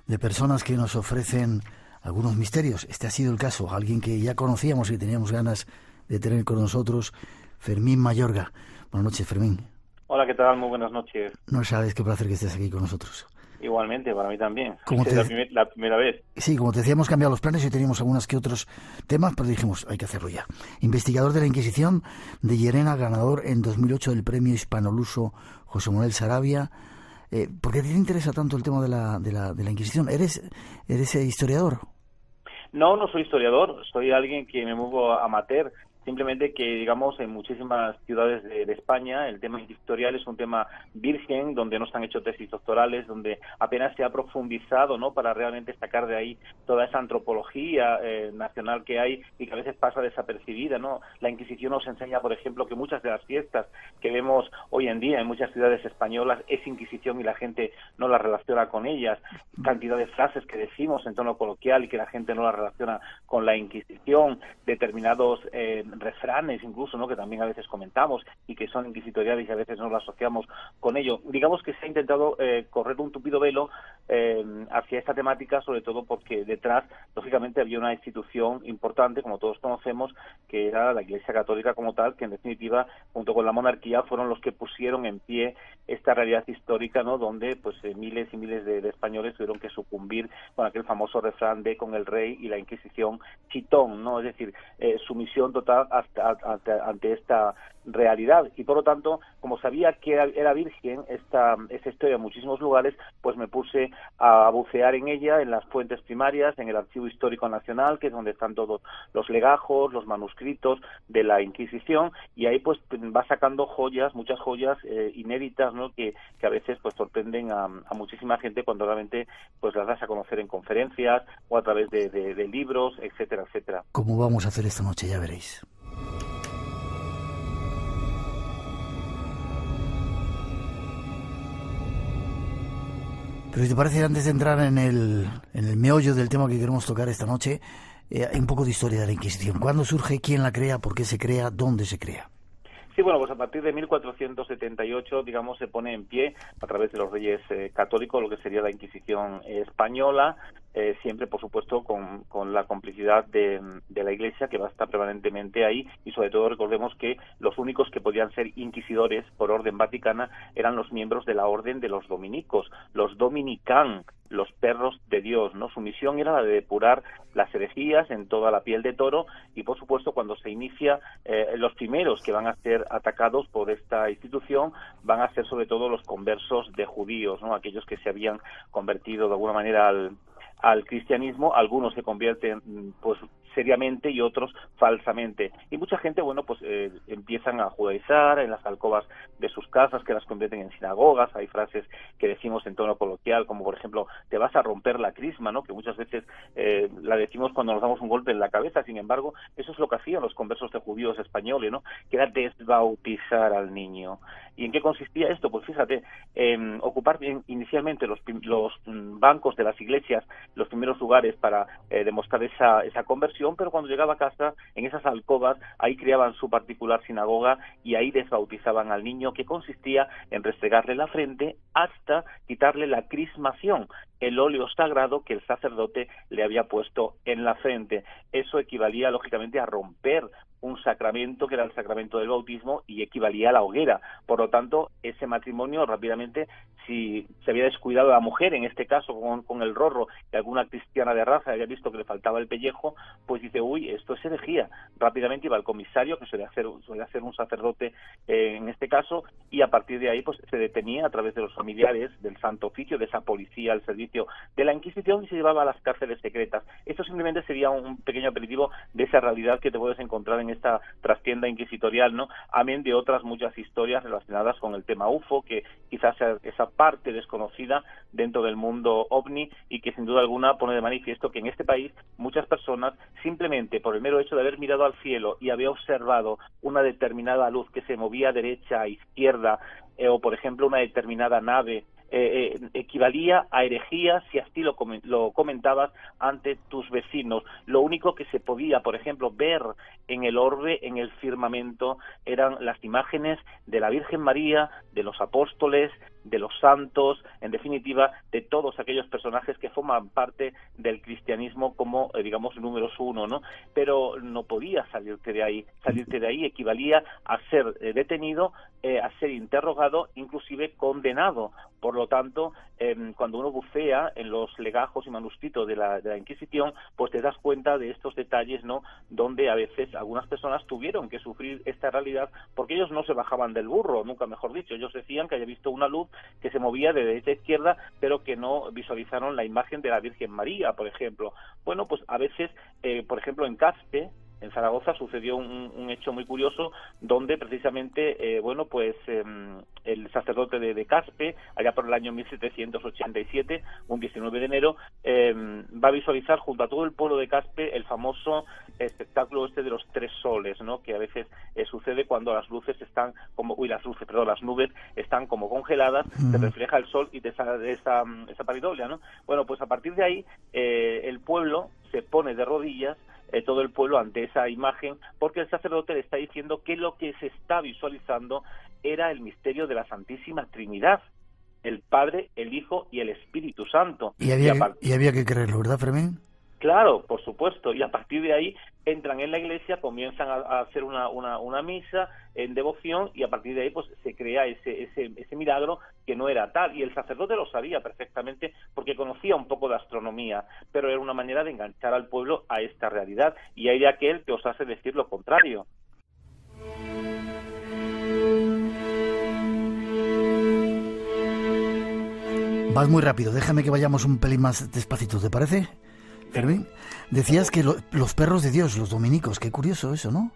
de personas que nos ofrecen algunos misterios. Este ha sido el caso, alguien que ya conocíamos y teníamos ganas de tener con nosotros, Fermín Mayorga. Buenas noches, Fermín. Hola, ¿qué tal? Muy buenas noches. No sabes qué placer que estés aquí con nosotros. Igualmente, para mí también. Es la primera vez. Sí, como te decía, hemos cambiado los planes y teníamos algunos que otros temas, pero dijimos, hay que hacerlo ya. Investigador de la Inquisición de Llerena, ganador en 2008 del premio Hispanoluso José Manuel Sarabia. ¿Por qué te interesa tanto el tema de la Inquisición? ¿Eres historiador? No soy historiador, soy alguien que me muevo amateur. Simplemente que, digamos, en muchísimas ciudades de España el tema inquisitorial es un tema virgen, donde no se han hecho tesis doctorales, donde apenas se ha profundizado, ¿no?, para realmente sacar de ahí toda esa antropología nacional que hay y que a veces pasa desapercibida, ¿no? La Inquisición nos enseña, por ejemplo, que muchas de las fiestas que vemos hoy en día en muchas ciudades españolas es Inquisición y la gente no la relaciona con ellas. Cantidad de frases que decimos en tono coloquial y que la gente no la relaciona con la Inquisición, determinados refranes incluso, ¿no?, que también a veces comentamos y que son inquisitoriales y a veces no lo asociamos con ello. Digamos que se ha intentado correr un tupido velo hacia esta temática, sobre todo porque detrás, lógicamente, había una institución importante, como todos conocemos, que era la Iglesia Católica como tal, que en definitiva, junto con la monarquía, fueron los que pusieron en pie esta realidad histórica, ¿no?, donde pues miles y miles de españoles tuvieron que sucumbir con aquel famoso refrán de con el rey y la Inquisición chitón, ¿no? Es decir, sumisión total ante esta realidad. Y por lo tanto, como sabía que era virgen esta historia en muchísimos lugares, pues me puse a bucear en ella, en las fuentes primarias, en el Archivo Histórico Nacional, que es donde están todos los legajos, los manuscritos de la Inquisición, y ahí pues va sacando joyas, muchas joyas inéditas, ¿no?, que a veces pues sorprenden a muchísima gente cuando realmente pues las das a conocer en conferencias o a través de libros, etcétera, etcétera. ¿Cómo vamos a hacer esta noche? Ya veréis. Pero si te parece, antes de entrar en el meollo del tema que queremos tocar esta noche, hay un poco de historia de la Inquisición. ¿Cuándo surge? ¿Quién la crea? ¿Por qué se crea? ¿Dónde se crea? Sí, bueno, pues a partir de 1478, digamos, se pone en pie a través de los reyes católicos lo que sería la Inquisición española, siempre, por supuesto, con la complicidad de la Iglesia, que va a estar permanentemente ahí, y sobre todo recordemos que los únicos que podían ser inquisidores por orden vaticana eran los miembros de la orden de los dominicos, los dominicán, los perros de Dios, ¿no? Su misión era la de depurar las herejías en toda la piel de toro y, por supuesto, cuando se inicia, los primeros que van a ser atacados por esta institución van a ser sobre todo los conversos de judíos, ¿no?, aquellos que se habían convertido de alguna manera al cristianismo. Algunos se convierten pues seriamente y otros falsamente, y mucha gente, bueno, pues empiezan a judaizar en las alcobas de sus casas, que las convierten en sinagogas. Hay frases que decimos en tono coloquial, como por ejemplo, te vas a romper la crisma, ¿no?, que muchas veces la decimos cuando nos damos un golpe en la cabeza. Sin embargo, eso es lo que hacían los conversos de judíos españoles, ¿no?, que era desbautizar al niño. ¿Y en qué consistía esto? Pues fíjate, ocupar inicialmente los bancos de las iglesias, los primeros lugares para demostrar esa conversión, pero cuando llegaba a casa, en esas alcobas, ahí creaban su particular sinagoga y ahí desbautizaban al niño, que consistía en restregarle la frente hasta quitarle la crismación, el óleo sagrado que el sacerdote le había puesto en la frente. Eso equivalía, lógicamente, a romper un sacramento que era el sacramento del bautismo y equivalía a la hoguera. Por lo tanto, ese matrimonio rápidamente, si se había descuidado a la mujer, en este caso con el rorro, y alguna cristiana de raza había visto que le faltaba el pellejo, pues dice, uy, esto es herejía. Rápidamente iba al comisario, que suele hacer un sacerdote en este caso, y a partir de ahí pues se detenía a través de los familiares del Santo Oficio, de esa policía al servicio de la Inquisición, y se llevaba a las cárceles secretas. Esto simplemente sería un pequeño aperitivo de esa realidad que te puedes encontrar en esta trastienda inquisitorial, ¿no? Amén de otras muchas historias relacionadas con el tema UFO, que quizás sea esa parte desconocida dentro del mundo ovni, y que sin duda alguna pone de manifiesto que en este país muchas personas, simplemente por el mero hecho de haber mirado al cielo y haber observado una determinada luz que se movía derecha a izquierda, o por ejemplo una determinada nave equivalía a herejía si así lo comentabas ante tus vecinos. Lo único que se podía, por ejemplo, ver en el orbe, en el firmamento, eran las imágenes de la Virgen María, de los apóstoles, de los santos, en definitiva, de todos aquellos personajes que forman parte del cristianismo como, digamos, números uno, ¿no? Pero no podía salirte de ahí. Salirte de ahí equivalía a ser detenido, a ser interrogado, inclusive condenado. Por lo tanto, cuando uno bucea en los legajos y manuscritos de la Inquisición, pues te das cuenta de estos detalles, ¿no?, donde a veces algunas personas tuvieron que sufrir esta realidad porque ellos no se bajaban del burro, nunca mejor dicho. Ellos decían que había visto una luz que se movía de derecha a izquierda, pero que no visualizaron la imagen de la Virgen María, por ejemplo. Bueno, pues a veces, por ejemplo, en Caspe, en Zaragoza, sucedió un hecho muy curioso donde precisamente, el sacerdote de Caspe, allá por el año 1787, un 19 de enero, va a visualizar junto a todo el pueblo de Caspe el famoso espectáculo de los 3 soles, ¿no?, que a veces sucede cuando las nubes están como congeladas, se refleja el sol y te sale esa pareidolia, ¿no? Bueno, pues a partir de ahí el pueblo se pone de rodillas, todo el pueblo, ante esa imagen, porque el sacerdote le está diciendo que lo que se está visualizando era el misterio de la Santísima Trinidad, el Padre, el Hijo y el Espíritu Santo. Y había que creerlo, ¿verdad, Fermín? Claro, por supuesto, y a partir de ahí entran en la iglesia, comienzan a hacer una misa en devoción, y a partir de ahí pues se crea ese milagro que no era tal, y el sacerdote lo sabía perfectamente porque conocía un poco de astronomía, pero era una manera de enganchar al pueblo a esta realidad, y hay de aquel que os hace decir lo contrario. Vas muy rápido, déjame que vayamos un pelín más despacito, ¿te parece, Fermín? Decías que los perros de Dios, los dominicos, qué curioso eso, ¿no?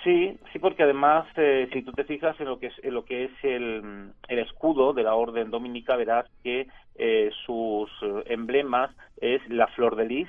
Sí, porque además, si tú te fijas en lo que es el escudo de la orden dominica, verás que sus emblemas es la flor de lis,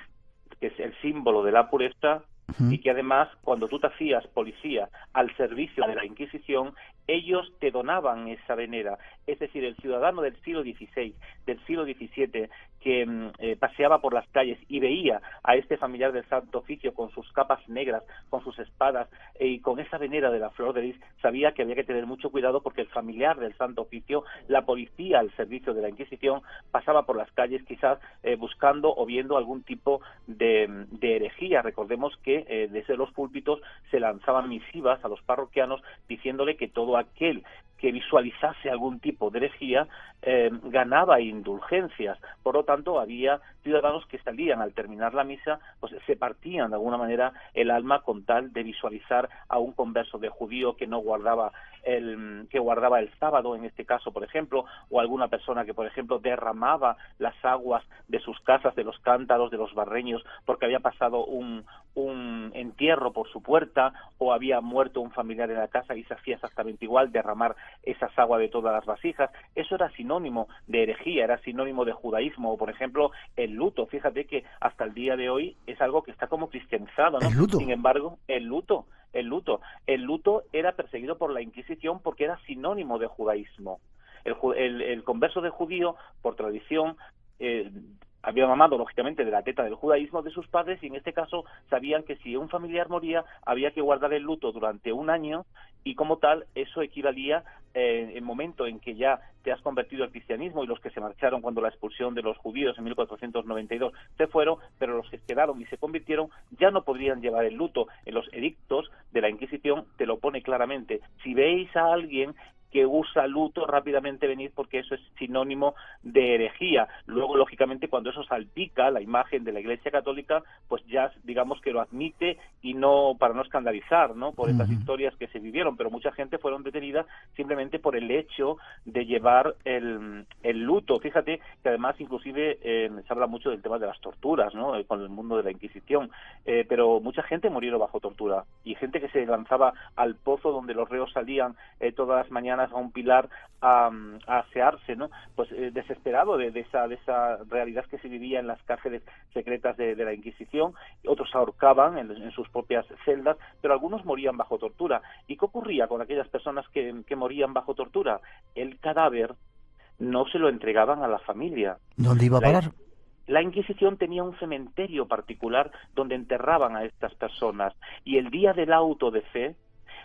que es el símbolo de la pureza, y que además, cuando tú te hacías policía al servicio de la Inquisición, ellos te donaban esa venera. Es decir, el ciudadano del siglo XVI, del siglo XVII, que paseaba por las calles y veía a este familiar del Santo Oficio con sus capas negras, con sus espadas y con esa venera de la flor de lis, sabía que había que tener mucho cuidado porque el familiar del Santo Oficio, la policía al servicio de la Inquisición, pasaba por las calles quizás buscando o viendo algún tipo de herejía. Recordemos que desde los púlpitos se lanzaban misivas a los parroquianos diciéndole que todo aquel que visualizase algún tipo de herejía ganaba indulgencias. Por lo tanto, había ciudadanos que salían al terminar la misa, pues se partían de alguna manera el alma con tal de visualizar a un converso de judío que no guardaba el sábado, en este caso, por ejemplo, o alguna persona que, por ejemplo, derramaba las aguas de sus casas, de los cántaros, de los barreños, porque había pasado un entierro por su puerta, o había muerto un familiar en la casa y se hacía exactamente igual, derramar esas aguas de todas las vasijas. Eso era sinónimo de herejía, era sinónimo de judaísmo. O, por ejemplo, el luto. Fíjate que hasta el día de hoy es algo que está como cristianizado, ¿no? ¿El luto? Sin embargo, el luto era perseguido por la Inquisición porque era sinónimo de judaísmo. El converso de judío, por tradición, había mamado, lógicamente, de la teta del judaísmo de sus padres, y en este caso sabían que si un familiar moría había que guardar el luto durante un año, y como tal eso equivalía, en el momento en que ya te has convertido al cristianismo, y los que se marcharon cuando la expulsión de los judíos en 1492 se fueron, pero los que quedaron y se convirtieron ya no podrían llevar el luto. En los edictos de la Inquisición te lo pone claramente: si veis a alguien que usa luto, rápidamente venid, porque eso es sinónimo de herejía. Luego, lógicamente, cuando eso salpica la imagen de la Iglesia Católica, pues ya digamos que lo admite, y no, para no escandalizar, ¿no?, por estas historias que se vivieron, pero mucha gente fueron detenidas simplemente por el hecho de llevar el luto. Fíjate que además inclusive se habla mucho del tema de las torturas, ¿no?, con el mundo de la Inquisición, pero mucha gente murió bajo tortura, y gente que se lanzaba al pozo donde los reos salían todas las mañanas a un pilar a asearse, ¿no?, pues desesperado de esa realidad que se vivía en las cárceles secretas de la Inquisición. Otros se ahorcaban en sus propias celdas, pero algunos morían bajo tortura. ¿Y qué ocurría con aquellas personas que morían bajo tortura? El cadáver no se lo entregaban a la familia. ¿Dónde iba a parar? La Inquisición tenía un cementerio particular donde enterraban a estas personas, y el día del auto de fe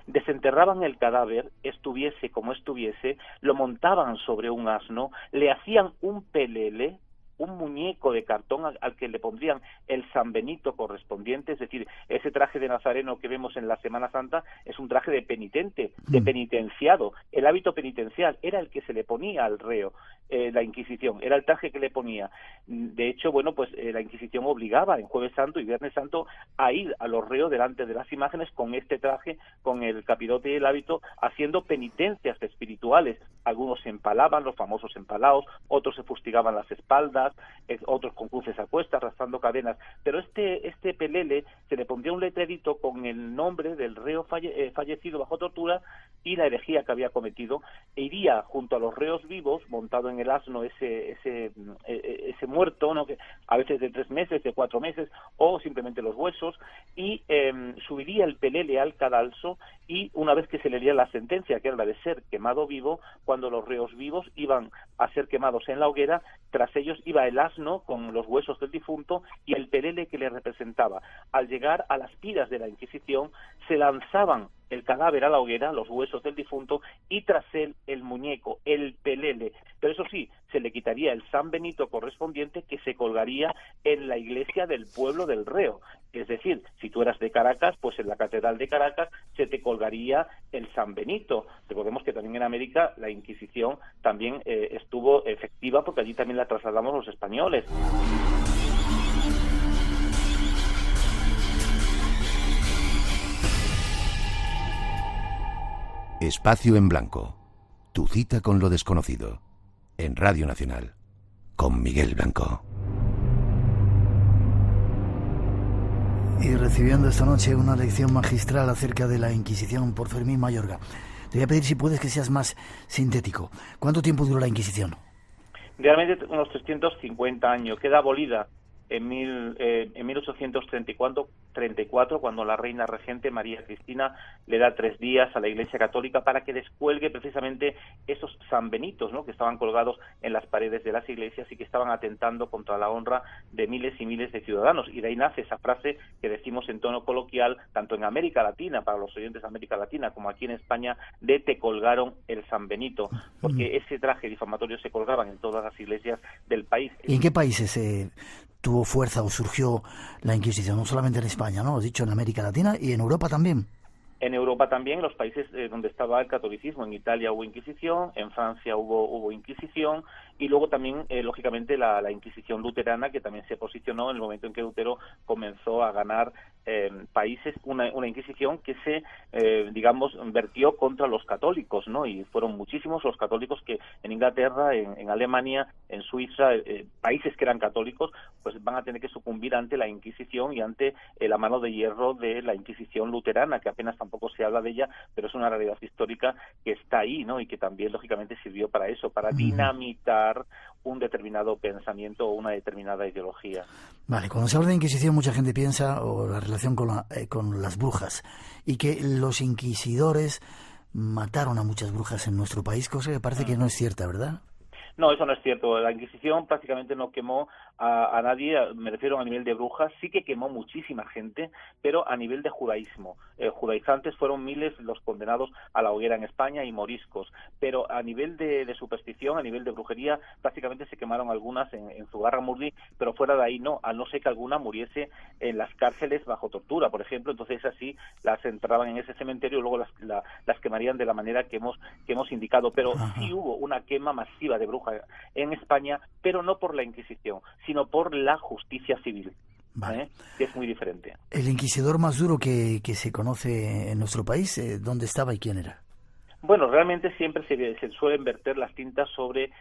desenterraban el cadáver, estuviese como estuviese, lo montaban sobre un asno, le hacían un pelele, un muñeco de cartón al que le pondrían el San Benito correspondiente, es decir, ese traje de nazareno que vemos en la Semana Santa es un traje de penitente, de penitenciado. El hábito penitencial era el que se le ponía al reo, la Inquisición, era el traje que le ponía. De hecho, bueno, pues la Inquisición obligaba en Jueves Santo y Viernes Santo a ir a los reos delante de las imágenes con este traje, con el capirote y el hábito, haciendo penitencias espirituales. Algunos se empalaban, los famosos empalados, otros se fustigaban las espaldas, otros con cruces a cuestas, arrastrando cadenas, pero este pelele se le pondría un letrerito con el nombre del reo fallecido bajo tortura y la herejía que había cometido, e iría junto a los reos vivos, montado en el asno ese muerto, ¿no?, que a veces de 3 meses, de 4 meses, o simplemente los huesos, y subiría el pelele al cadalso, y una vez que se le leía la sentencia, que era la de ser quemado vivo, cuando los reos vivos iban a ser quemados en la hoguera, tras ellos iba el asno con los huesos del difunto y el pelele que le representaba. Al llegar a las piras de la Inquisición, se lanzaban el cadáver a la hoguera, los huesos del difunto, y tras él el muñeco, el pelele. Pero eso sí, se le quitaría el San Benito correspondiente, que se colgaría en la iglesia del pueblo del reo. Es decir, si tú eras de Caracas, pues en la Catedral de Caracas se te colgaría el San Benito. Recordemos que también en América la Inquisición también estuvo efectiva, porque allí también la trasladamos los españoles. Espacio en Blanco. Tu cita con lo desconocido. En Radio Nacional. Con Miguel Blanco. Y recibiendo esta noche una lección magistral acerca de la Inquisición por Fermín Mayorga. Te voy a pedir, si puedes, que seas más sintético. ¿Cuánto tiempo duró la Inquisición? Realmente unos 350 años. Queda abolida en 1834, cuando la reina regente María Cristina le da 3 días a la Iglesia Católica para que descuelgue precisamente esos San Benitos, ¿no?, que estaban colgados en las paredes de las iglesias y que estaban atentando contra la honra de miles y miles de ciudadanos. Y de ahí nace esa frase que decimos en tono coloquial, tanto en América Latina, para los oyentes de América Latina, como aquí en España, de te colgaron el San Benito, porque ese traje difamatorio se colgaban en todas las iglesias del país. ¿Y en qué países tuvo fuerza o surgió la Inquisición? No solamente en España, ¿no? Has dicho en América Latina y en Europa también. En Europa también, en los países donde estaba el catolicismo. En Italia hubo Inquisición, en Francia hubo Inquisición, y luego también, lógicamente, la Inquisición luterana, que también se posicionó en el momento en que Lutero comenzó a ganar países, una Inquisición que se, vertió contra los católicos, ¿no? Y fueron muchísimos los católicos que en Inglaterra, en Alemania, en Suiza, países que eran católicos, pues van a tener que sucumbir ante la Inquisición y ante la mano de hierro de la Inquisición luterana, que apenas tampoco se habla de ella, pero es una realidad histórica que está ahí, ¿no? Y que también, lógicamente, sirvió para eso, para dinamitar un determinado pensamiento o una determinada ideología. Vale, cuando se habla de Inquisición, mucha gente piensa, o la relación con las brujas, y que los inquisidores mataron a muchas brujas en nuestro país, cosa que parece que no es cierta, ¿verdad? No, eso no es cierto. La Inquisición prácticamente no quemó a nadie, me refiero a nivel de brujas, sí que quemó muchísima gente, pero a nivel de judaísmo. Judaizantes fueron miles los condenados a la hoguera en España y moriscos, pero a nivel de superstición, a nivel de brujería, prácticamente se quemaron algunas en Zugarramurdi, pero fuera de ahí no, a no ser que alguna muriese en las cárceles bajo tortura, por ejemplo. Entonces así las enterraban en ese cementerio y luego las quemarían de la manera que hemos indicado, pero sí hubo una quema masiva de brujas en España, pero no por la Inquisición, sino por la justicia civil, que es muy diferente. El inquisidor más duro que se conoce en nuestro país, ¿dónde estaba y quién era? Bueno, realmente siempre se suelen verter las tintas sobre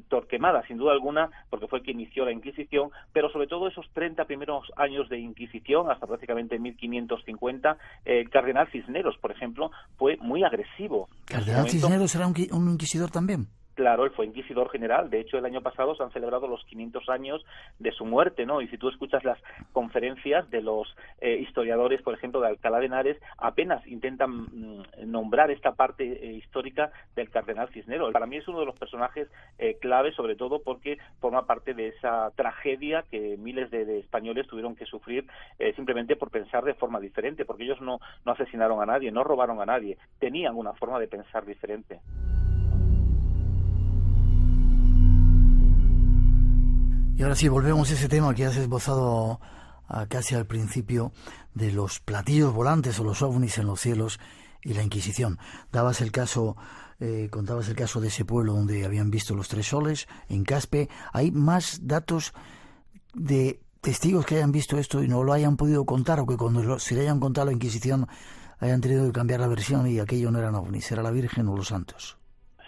Torquemada, sin duda alguna, porque fue el que inició la Inquisición, pero sobre todo esos 30 primeros años de Inquisición, hasta prácticamente 1550, el cardenal Cisneros, por ejemplo, fue muy agresivo. ¿Cardenal Cisneros era un inquisidor también? Claro, él fue inquisidor general. De hecho, el año pasado se han celebrado los 500 años de su muerte, ¿no? Y si tú escuchas las conferencias de los historiadores, por ejemplo, de Alcalá de Henares, apenas intentan nombrar esta parte histórica del cardenal Cisneros. Para mí es uno de los personajes clave, sobre todo porque forma parte de esa tragedia que miles de españoles tuvieron que sufrir simplemente por pensar de forma diferente, porque ellos no asesinaron a nadie, no robaron a nadie, tenían una forma de pensar diferente. Y ahora sí, volvemos a ese tema que has esbozado casi al principio, de los platillos volantes o los ovnis en los cielos y la Inquisición. Contabas el caso de ese pueblo donde habían visto los 3 soles, en Caspe. ¿Hay más datos de testigos que hayan visto esto y no lo hayan podido contar, o que cuando se le hayan contado a la Inquisición hayan tenido que cambiar la versión y aquello no eran ovnis, era la Virgen o los santos?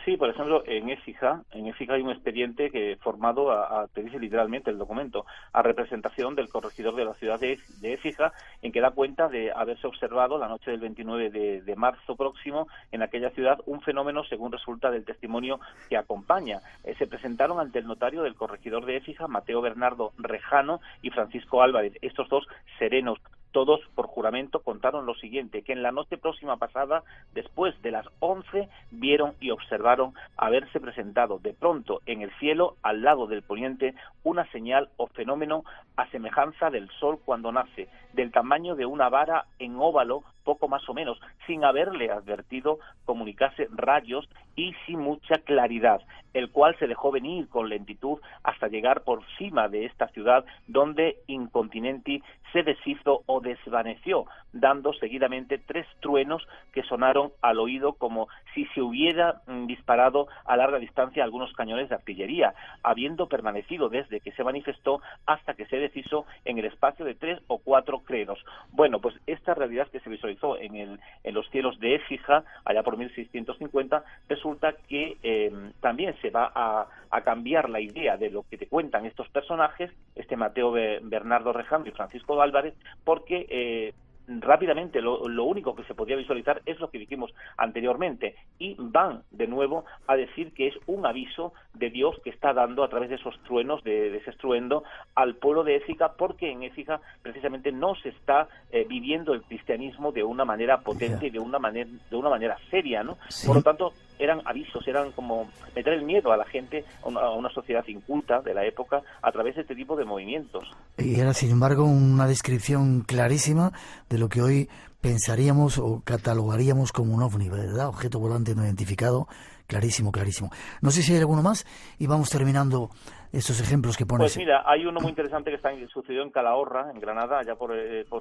Sí, por ejemplo, en Écija hay un expediente que formado te dice literalmente el documento, a representación del corregidor de la ciudad de Écija, en que da cuenta de haberse observado la noche del 29 de marzo próximo en aquella ciudad un fenómeno, según resulta del testimonio que acompaña. Se presentaron ante el notario del corregidor de Écija, Mateo Bernardo Rejano y Francisco Álvarez, estos dos serenos. Todos, por juramento, contaron lo siguiente, que en la noche próxima pasada, después de las 11, vieron y observaron haberse presentado de pronto en el cielo, al lado del poniente, una señal o fenómeno a semejanza del sol cuando nace, del tamaño de una vara en óvalo, poco más o menos, sin haberle advertido, comunicase rayos y sin mucha claridad, el cual se dejó venir con lentitud hasta llegar por cima de esta ciudad, donde incontinenti se deshizo o desvaneció, dando seguidamente 3 truenos que sonaron al oído como si se hubiera disparado a larga distancia algunos cañones de artillería, habiendo permanecido desde que se manifestó hasta que se deshizo en el espacio de 3 o 4 credos. Bueno, pues esta realidad que se visualizó en los cielos de Écija, allá por 1650, resulta que también se va a cambiar la idea de lo que te cuentan estos personajes, este Mateo Bernardo Rejano y Francisco Álvarez, porque rápidamente lo único que se podía visualizar es lo que dijimos anteriormente, y van de nuevo a decir que es un aviso de Dios que está dando a través de esos truenos, de ese estruendo, al pueblo de Écija, porque en Écija precisamente no se está viviendo el cristianismo de una manera potente y de una manera seria, ¿no? Sí. Por lo tanto, eran avisos, eran como meter el miedo a la gente, a una sociedad inculta de la época, a través de este tipo de movimientos. Y era, sin embargo, una descripción clarísima de lo que hoy pensaríamos o catalogaríamos como un ovni, ¿verdad? Objeto volante no identificado, clarísimo, clarísimo. No sé si hay alguno más y vamos terminando estos ejemplos que pones. Pues mira, hay uno muy interesante que sucedió en Calahorra, en Granada, allá por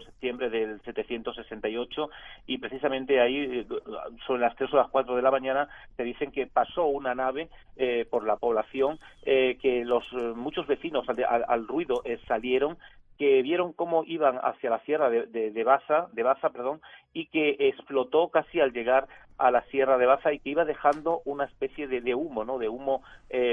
septiembre del 768, y precisamente ahí, sobre las 3 o las 4 de la mañana, te dicen que pasó una nave por la población, que muchos vecinos al ruido salieron, que vieron cómo iban hacia la sierra de Baza, y que explotó casi al llegar a la sierra de Baza, y que iba dejando una especie de humo, ¿no? De humo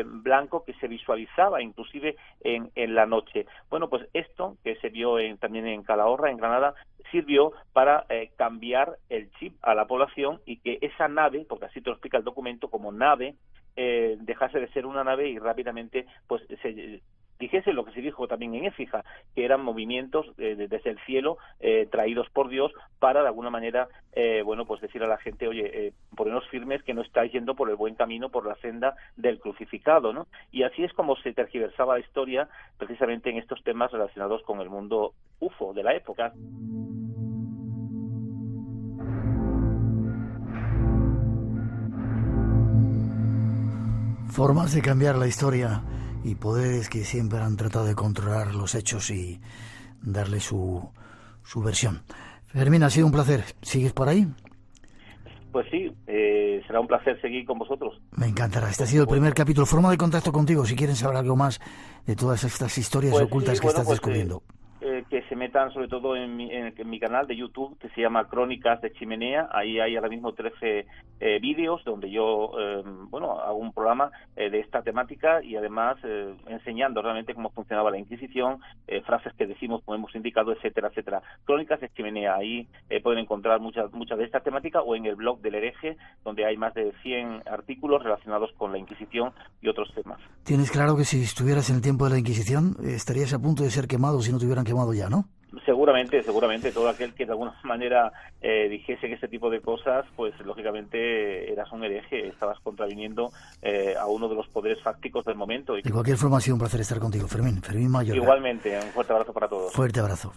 blanco que se visualizaba inclusive en la noche. Bueno, pues esto que se vio también en Calahorra, en Granada, sirvió para cambiar el chip a la población, y que esa nave, porque así te lo explica el documento, como nave, dejase de ser una nave y rápidamente pues se dijese lo que se dijo también en Écija, que eran movimientos desde el cielo traídos por Dios para de alguna manera pues decir a la gente, oye, ponernos firmes, que no estáis yendo por el buen camino, por la senda del crucificado, ¿no? Y así es como se tergiversaba la historia, precisamente en estos temas relacionados con el mundo UFO de la época. Formas de cambiar la historia y poderes que siempre han tratado de controlar los hechos y darle su versión. Fermín, ha sido un placer. ¿Sigues por ahí? Pues sí, será un placer seguir con vosotros. Me encantará. Este ha sido el primer capítulo. Forma de contacto contigo, si quieren saber algo más de todas estas historias ocultas que estás descubriendo. que se metan sobre todo en mi canal de YouTube, que se llama Crónicas de Chimenea. Ahí hay ahora mismo 13 vídeos donde yo hago un programa de esta temática y además enseñando realmente cómo funcionaba la Inquisición, frases que decimos, como hemos indicado, etcétera, etcétera. Crónicas de Chimenea, ahí pueden encontrar muchas de esta temática, o en el blog del Hereje, donde hay más de 100 artículos relacionados con la Inquisición y otros temas. Tienes claro que si estuvieras en el tiempo de la Inquisición estarías a punto de ser quemado si no te hubieran quemado ya, ¿no? Seguramente, todo aquel que de alguna manera dijese que este tipo de cosas, pues lógicamente eras un hereje, estabas contraviniendo a uno de los poderes fácticos del momento. De cualquier forma ha sido un placer estar contigo, Fermín Mayorga. Igualmente, un fuerte abrazo para todos. Fuerte abrazo.